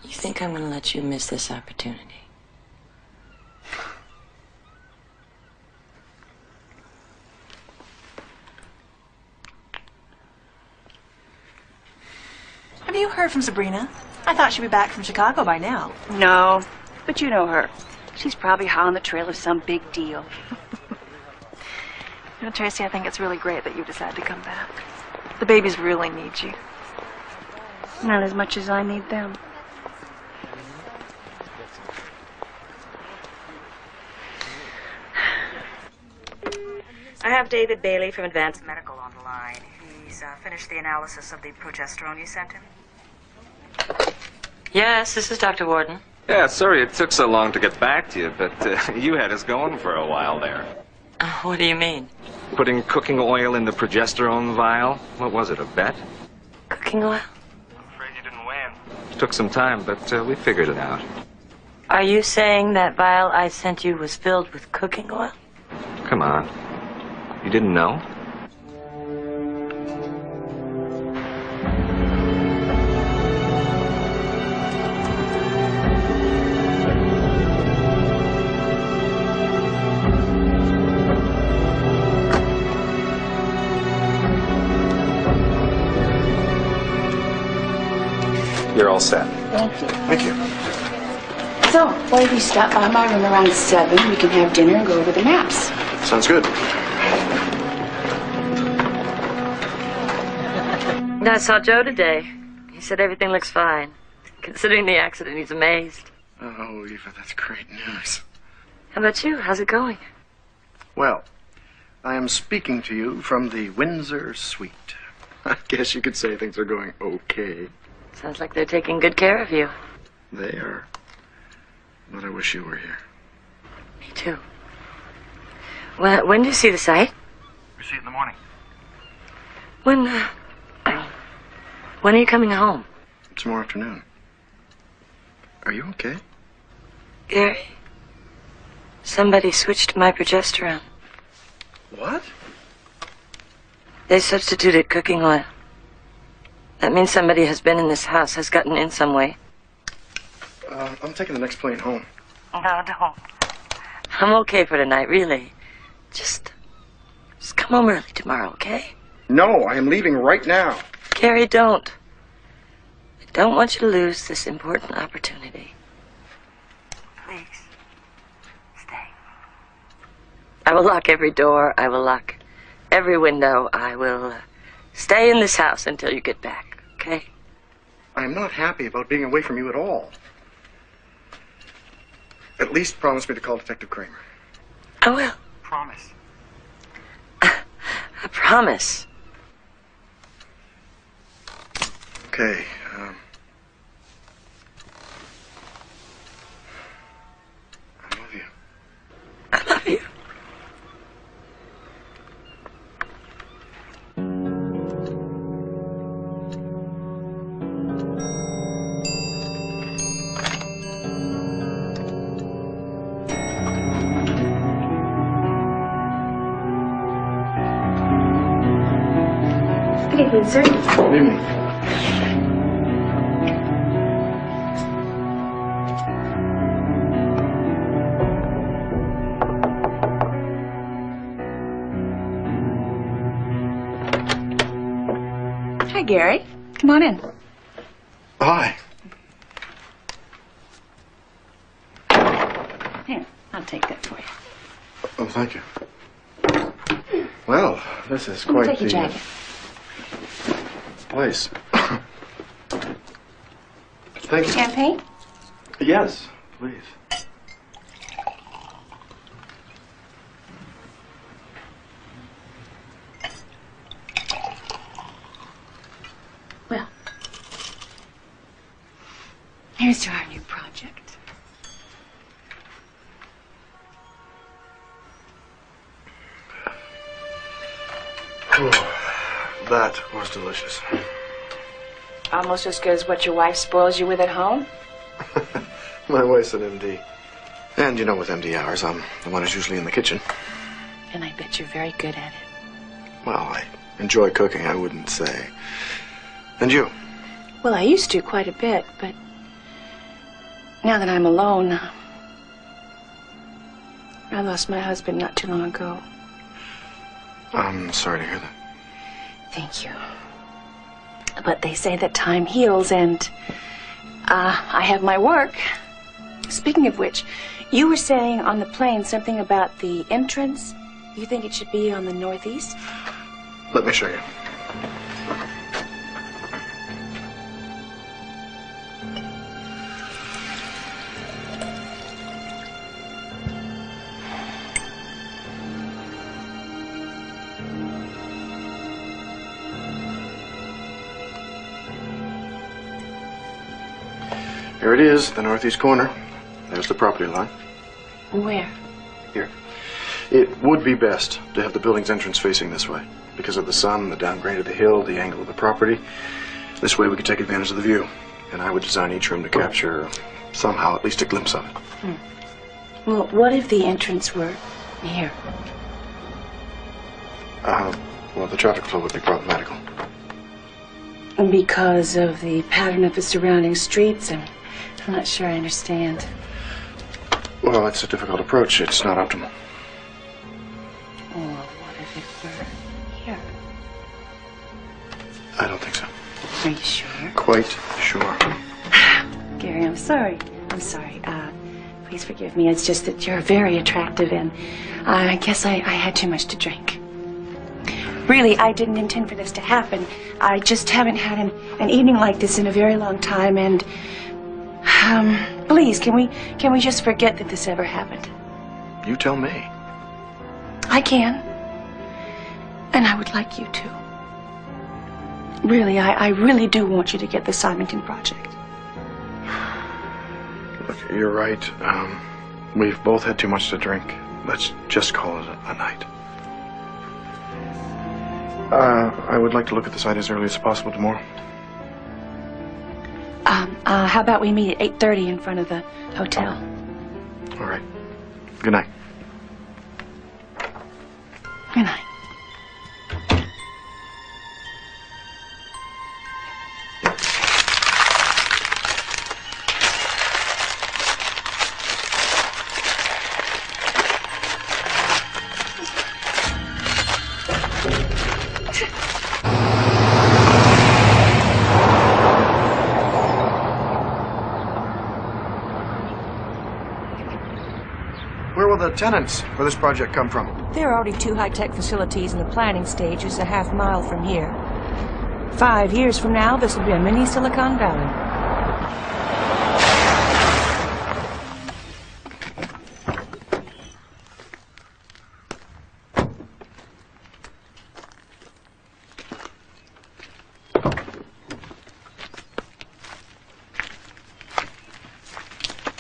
You think I'm going to let you miss this opportunity? Have you heard from Sabrina? I thought she'd be back from Chicago by now. No, but you know her. She's probably hot on the trail of some big deal. You know, Tracy, I think it's really great that you decided to come back. The babies really need you. Not as much as I need them. I have David Bailey from Advanced Medical on the line. He's finished the analysis of the progesterone you sent him. Yes, this is Dr. Warden. Yeah, sorry it took so long to get back to you, but you had us going for a while there. What do you mean? Putting cooking oil in the progesterone vial? What was it, a bet? Cooking oil? Took some time, but we figured it out. Are you saying that vial I sent you was filled with cooking oil? Come on. You didn't know? You're all set. Thank you. Thank you. So, why don't we stop by my room around 7? We can have dinner and go over the maps. Sounds good. I saw Joe today. He said everything looks fine. Considering the accident, he's amazed. Oh, Eva, that's great news. How about you? How's it going? Well, I am speaking to you from the Windsor Suite. I guess you could say things are going okay. Sounds like they're taking good care of you. They are. But I wish you were here. Me too. Well, when do you see the site? We see it in the morning. When are you coming home? Tomorrow afternoon. Are you okay? Gary, somebody switched my progesterone. What? They substituted cooking oil. That means somebody has been in this house, has gotten in some way. I'm taking the next plane home. No, don't. I'm okay for tonight, really. Just come home early tomorrow, okay? No, I am leaving right now. Gary, don't. I don't want you to lose this important opportunity. Please, stay. I will lock every door. I will lock every window. I will stay in this house until you get back, okay? I am not happy about being away from you at all. At least promise me to call Detective Kramer. I will. Promise. I promise. Okay, I love you. I love you. Good evening, sir. Good evening. Hi, Gary. Come on in. Hi. Here, I'll take that for you. Oh, thank you. Well, this is quite Take your the jacket. place. Thank you. Champagne? Yes, please. Well, here's to our new project. That was delicious. Almost as good as what your wife spoils you with at home? My wife's an MD. And you know, with MD hours, I'm the one who's usually in the kitchen. And I bet you're very good at it. Well, I enjoy cooking, I wouldn't say. And you? Well, I used to quite a bit, but now that I'm alone, I lost my husband not too long ago. I'm sorry to hear that. Thank you. But they say that time heals, and I have my work. Speaking of which, you were saying on the plane something about the entrance. You think it should be on the northeast? Let me show you. Here it is, the northeast corner. There's the property line. Where? Here. It would be best to have the building's entrance facing this way. Because of the sun, the downgrade of the hill, the angle of the property. This way we could take advantage of the view. And I would design each room to capture, somehow, at least a glimpse of it. Well, what if the entrance were here? Well, the traffic flow would be problematical. Because of the pattern of the surrounding streets, and I'm not sure I understand. Well, it's a difficult approach. It's not optimal. Oh, what if it were here? I don't think so. Are you sure? Quite sure. Gary, I'm sorry. I'm sorry. Please forgive me. It's just that you're very attractive, and I guess I had too much to drink. Really, I didn't intend for this to happen. I just haven't had an evening like this in a very long time, and please, can we just forget that this ever happened? You tell me. I can, and I would like you to. Really, I really do want you to get the Symington project. Look, you're right. We've both had too much to drink. Let's just call it a night. I would like to look at the site as early as possible tomorrow. How about we meet at 8:30 in front of the hotel? All right. Good night. Good night. Where will the tenants for this project come from? There are already 2 high-tech facilities in the planning stage just a half-mile from here. 5 years from now, this will be a mini Silicon Valley.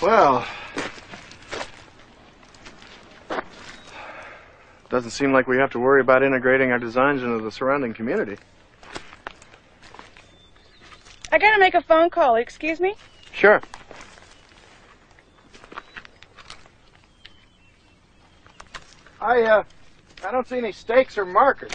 Well, doesn't seem like we have to worry about integrating our designs into the surrounding community. I gotta make a phone call. Excuse me? Sure. I don't see any stakes or markers.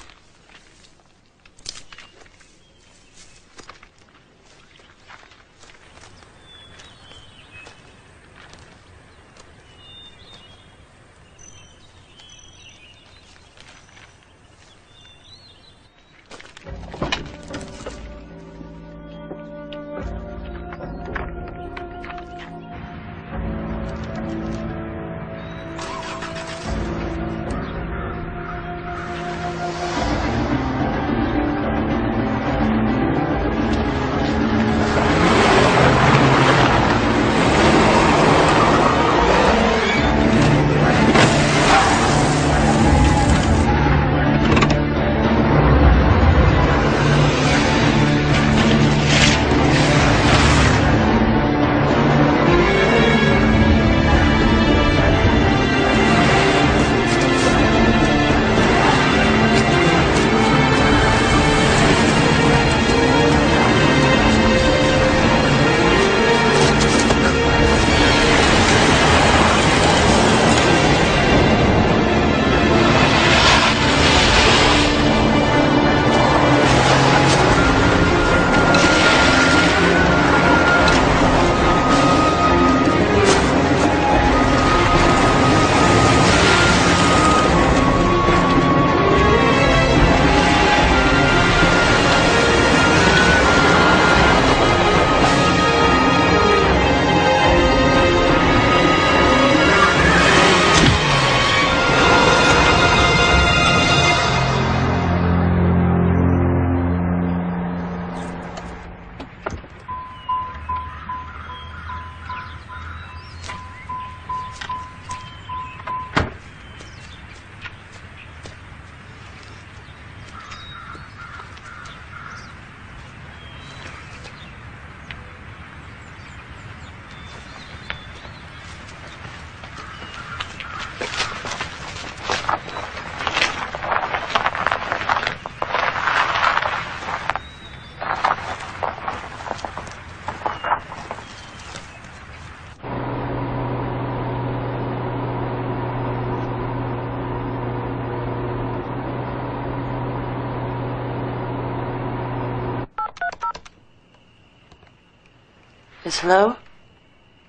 Yes, hello?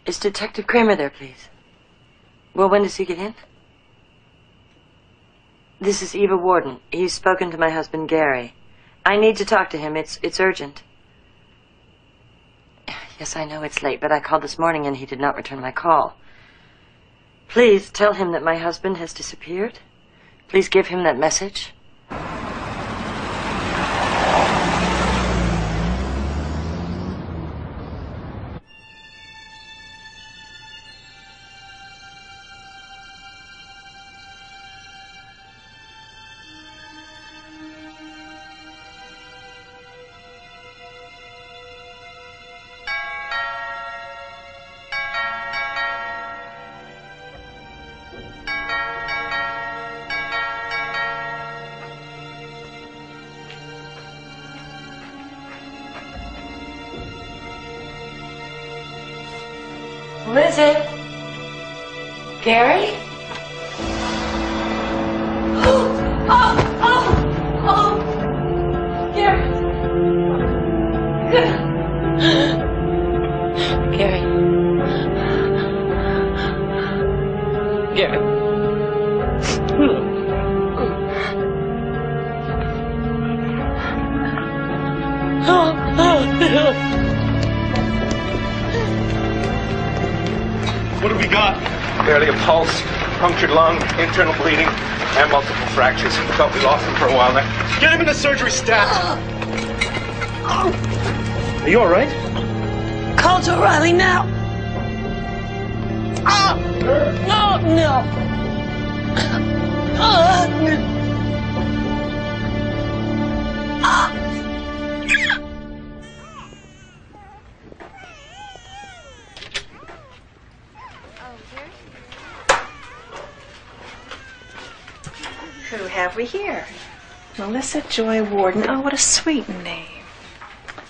Is Detective Kramer there, please? Well, when does he get in? This is Eva Warden. He's spoken to my husband, Gary. I need to talk to him. It's urgent. Yes, I know it's late, but I called this morning and he did not return my call. Please tell him that my husband has disappeared. Please give him that message. Who is it? Gary? Gary. Gary. Gary. What have we got? Barely a pulse, punctured lung, internal bleeding, and multiple fractures. Thought we lost him for a while there. Get him in the surgery stat. Are you all right? Call to O'Reilly now. No. Who have we here? Melissa Joy Warden. Oh, what a sweet name.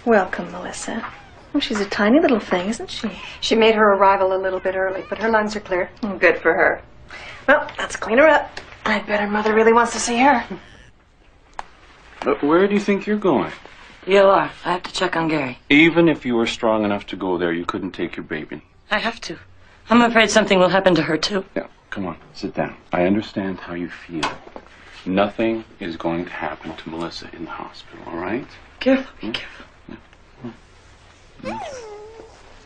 Welcome, Melissa. Oh, she's a tiny little thing, isn't she? She made her arrival a little bit early, but her lungs are clear. Oh, good for her. Well, let's clean her up. I bet her mother really wants to see her. But where do you think you're going? DOR. I have to check on Gary. Even if you were strong enough to go there, you couldn't take your baby. I have to. I'm afraid something will happen to her, too. Yeah, come on, sit down. I understand how you feel. Nothing is going to happen to Melissa in the hospital, all right? Careful, be careful.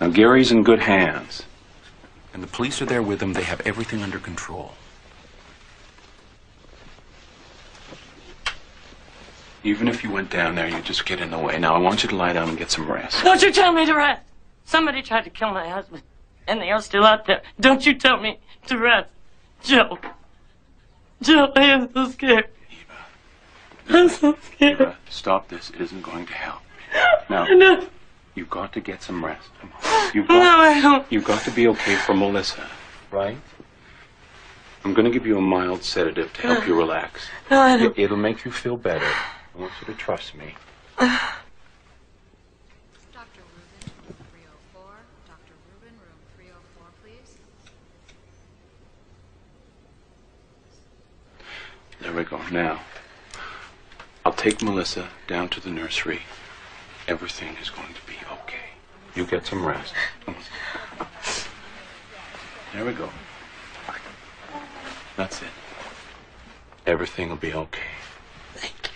Now, Gary's in good hands. And the police are there with him. They have everything under control. Even if you went down there, you'd just get in the way. Now, I want you to lie down and get some rest. Don't you tell me to rest. Somebody tried to kill my husband, and they are still out there. Don't you tell me to rest. Joe. Joe, I am so scared. I'm so scared. Eva, stop this. It isn't going to help. Now, No. you've got to get some rest. Come on. No, I don't. You've got to be okay for Melissa, right? I'm going to give you a mild sedative to help you relax. No, I don't. It'll make you feel better. I want you to trust me. There we go. Now, I'll take Melissa down to the nursery. Everything is going to be okay. You get some rest. Come on. There we go. That's it. Everything will be okay. Thank you.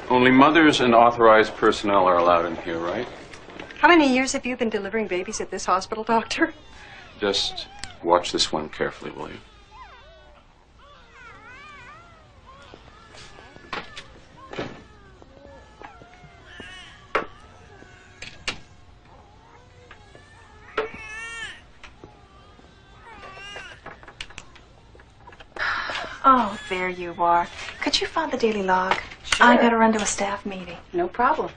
Only mothers and authorized personnel are allowed in here, right? How many years have you been delivering babies at this hospital, Doctor? Just watch this one carefully, will you? Oh, there you are. Could you find the daily log? Sure. I gotta run to a staff meeting. No problem.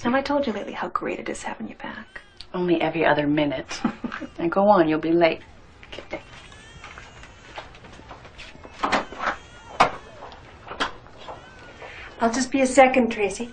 Have I told you lately how great it is having you back? Only every other minute. Now go on, you'll be late. Okay. I'll just be a second, Tracy.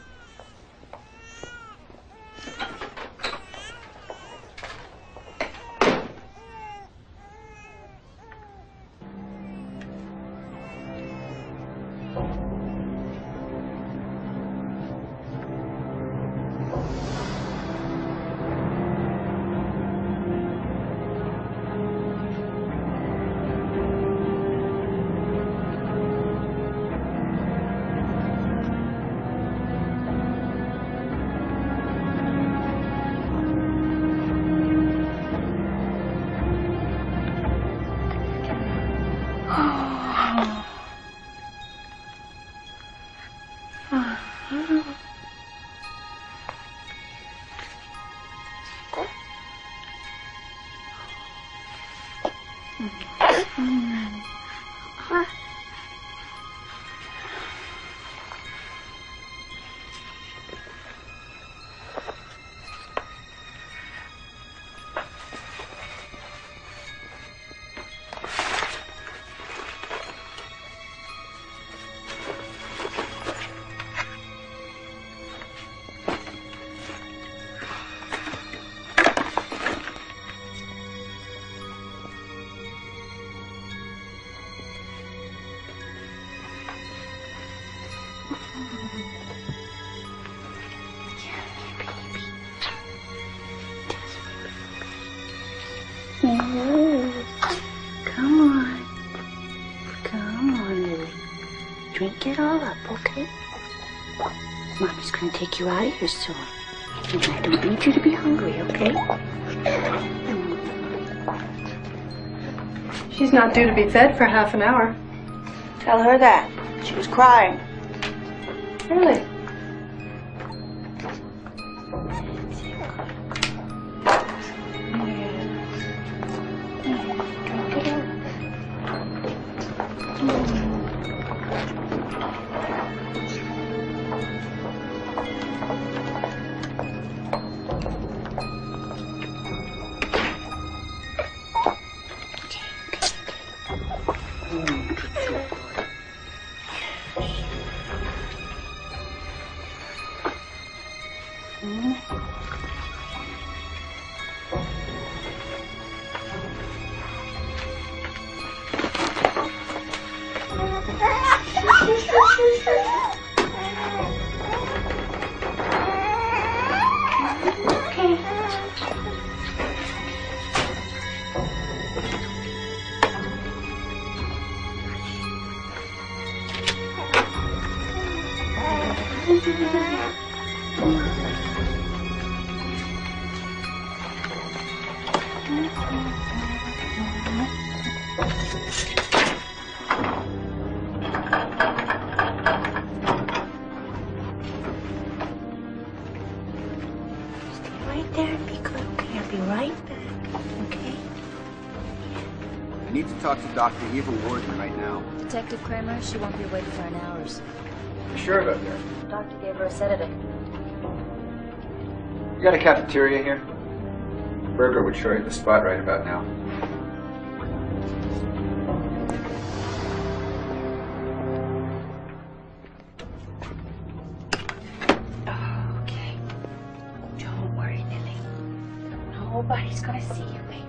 Come on. Come on, Lily. Drink it all up, okay? Mommy's gonna take you out of here soon. And I don't need you to be hungry, okay? She's not due to be fed for half an hour. Tell her that. She was crying. Really? Right there and be good, okay? I'll be right back, okay? I need to talk to Dr. Eva Warden right now. Detective Kramer, she won't be awake for an hour. You sure about that? The doctor gave her a sedative. You got a cafeteria here? Burger would show you the spot right about now. Okay. Don't worry, Lily. Nobody's gonna see you, baby.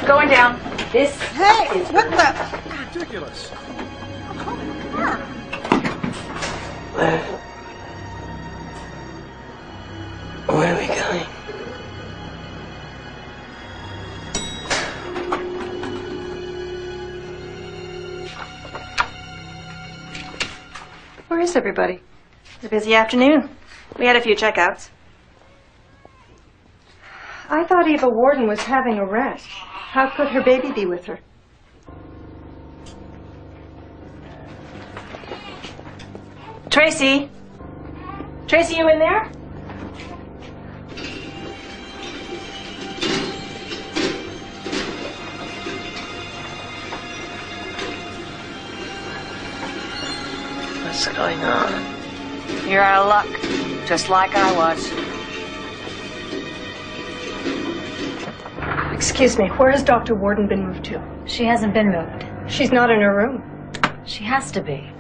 Going down. This Hey, is what the? Ridiculous. How Where are we going? Where is everybody? It's a busy afternoon. We had a few checkouts. I thought Eva Warden was having a rest. How could her baby be with her? Tracy? Tracy, you in there? What's going on? You're out of luck, just like I was. Excuse me, where has Dr. Warden been moved to? She hasn't been moved. She's not in her room. She has to be.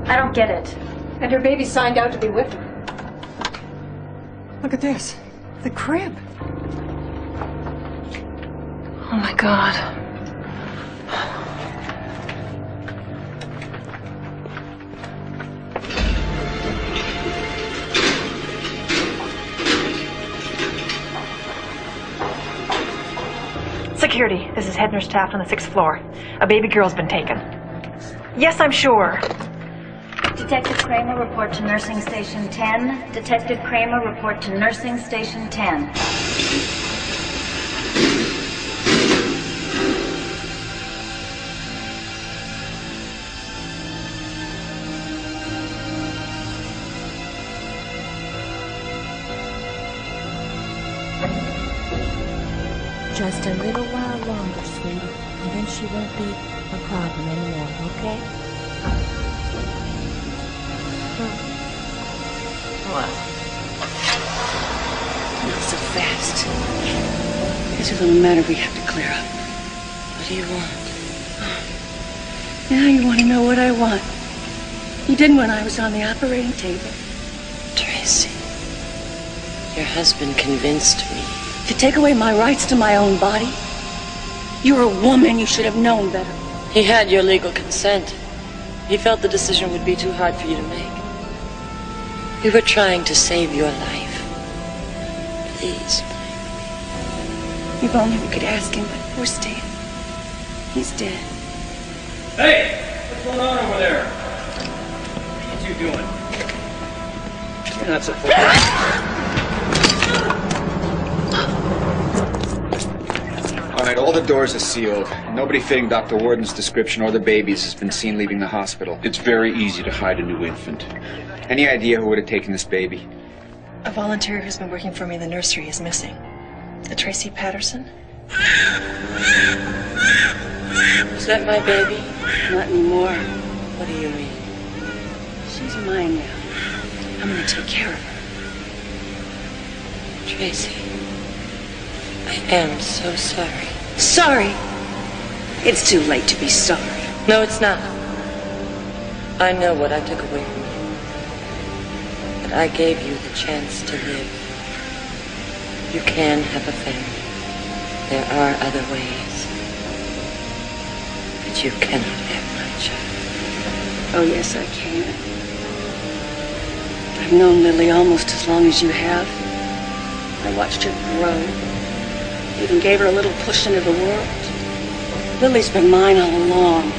I don't get it. And her baby signed out to be with her. Look at this. The crib. Oh my God. Security, this is head nurse Taft on the 6th floor. A baby girl's been taken. Yes, I'm sure. Detective Kramer, report to nursing station 10. Detective Kramer, report to nursing station 10. Just a little while longer, sweetie, and then she won't be a problem anymore, okay? What? Not so fast. There's a little matter we have to clear up. What do you want? Now you want to know what I want. You didn't when I was on the operating table. Tracy, your husband convinced me. To take away my rights to my own body? You're a woman. You should have known better. He had your legal consent. He felt the decision would be too hard for you to make. We were trying to save your life. Please. If only we could ask him, but poor Stan. He's dead. Hey! What's going on over there? What are you two doing? You're not supposed to... All right, all the doors are sealed. Nobody fitting Dr. Warden's description or the babies has been seen leaving the hospital. It's very easy to hide a new infant. Any idea who would have taken this baby? A volunteer who's been working for me in the nursery is missing. A Tracy Patterson? Is that my baby? Not anymore. What do you mean? She's mine now. I'm going to take care of her. Tracy, I am so sorry. Sorry? It's too late to be sorry. No, it's not. I know what I took away from you. But I gave you the chance to live. You can have a family. There are other ways. But you cannot have my child. Oh, yes, I can. I've known Lily almost as long as you have. I watched her grow. Even gave her a little push into the world. Lily's been mine all along.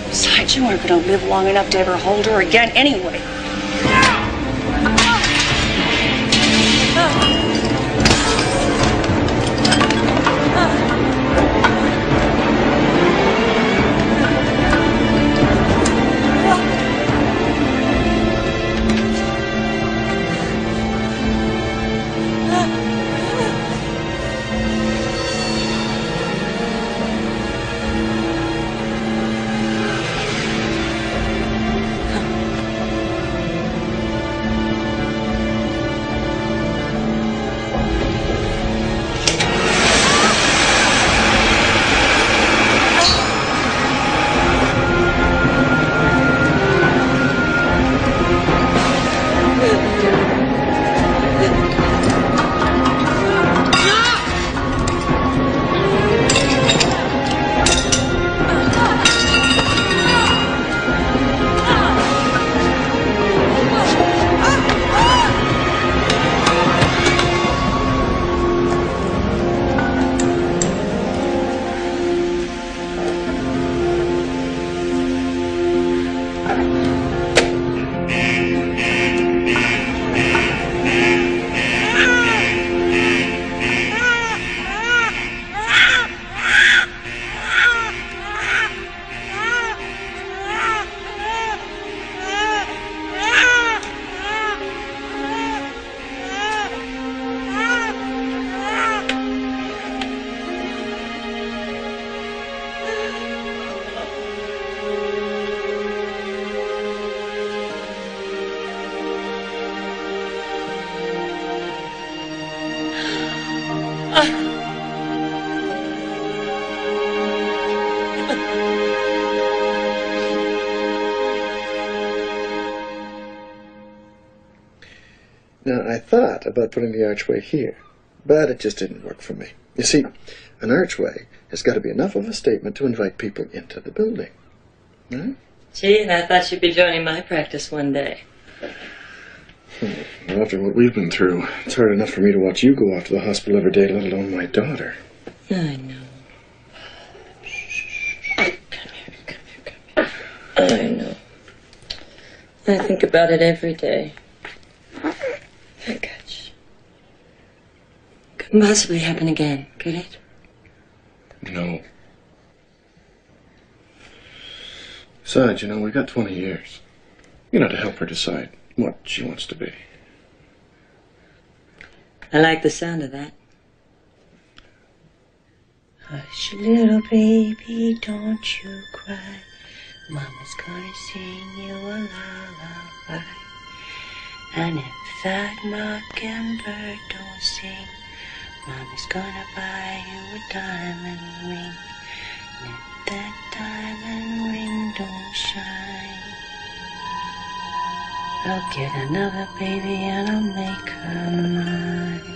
Besides, you weren't going to live long enough to ever hold her again anyway. thought about putting the archway here, but it just didn't work for me. You see, an archway has got to be enough of a statement to invite people into the building. Right? Gee, and I thought you'd be joining my practice one day. Well, after what we've been through, it's hard enough for me to watch you go off to the hospital every day, let alone my daughter. I know. I know. I think about it every day. My gosh. Couldn't possibly happen again, could it? No. Besides, you know, we've got 20 years. You know, to help her decide what she wants to be. I like the sound of that. Hush, little baby, don't you cry. Mama's gonna sing you a lullaby. And if that mockingbird don't sing, Mama's gonna buy you a diamond ring. And if that diamond ring don't shine, I'll get another baby and I'll make her mine.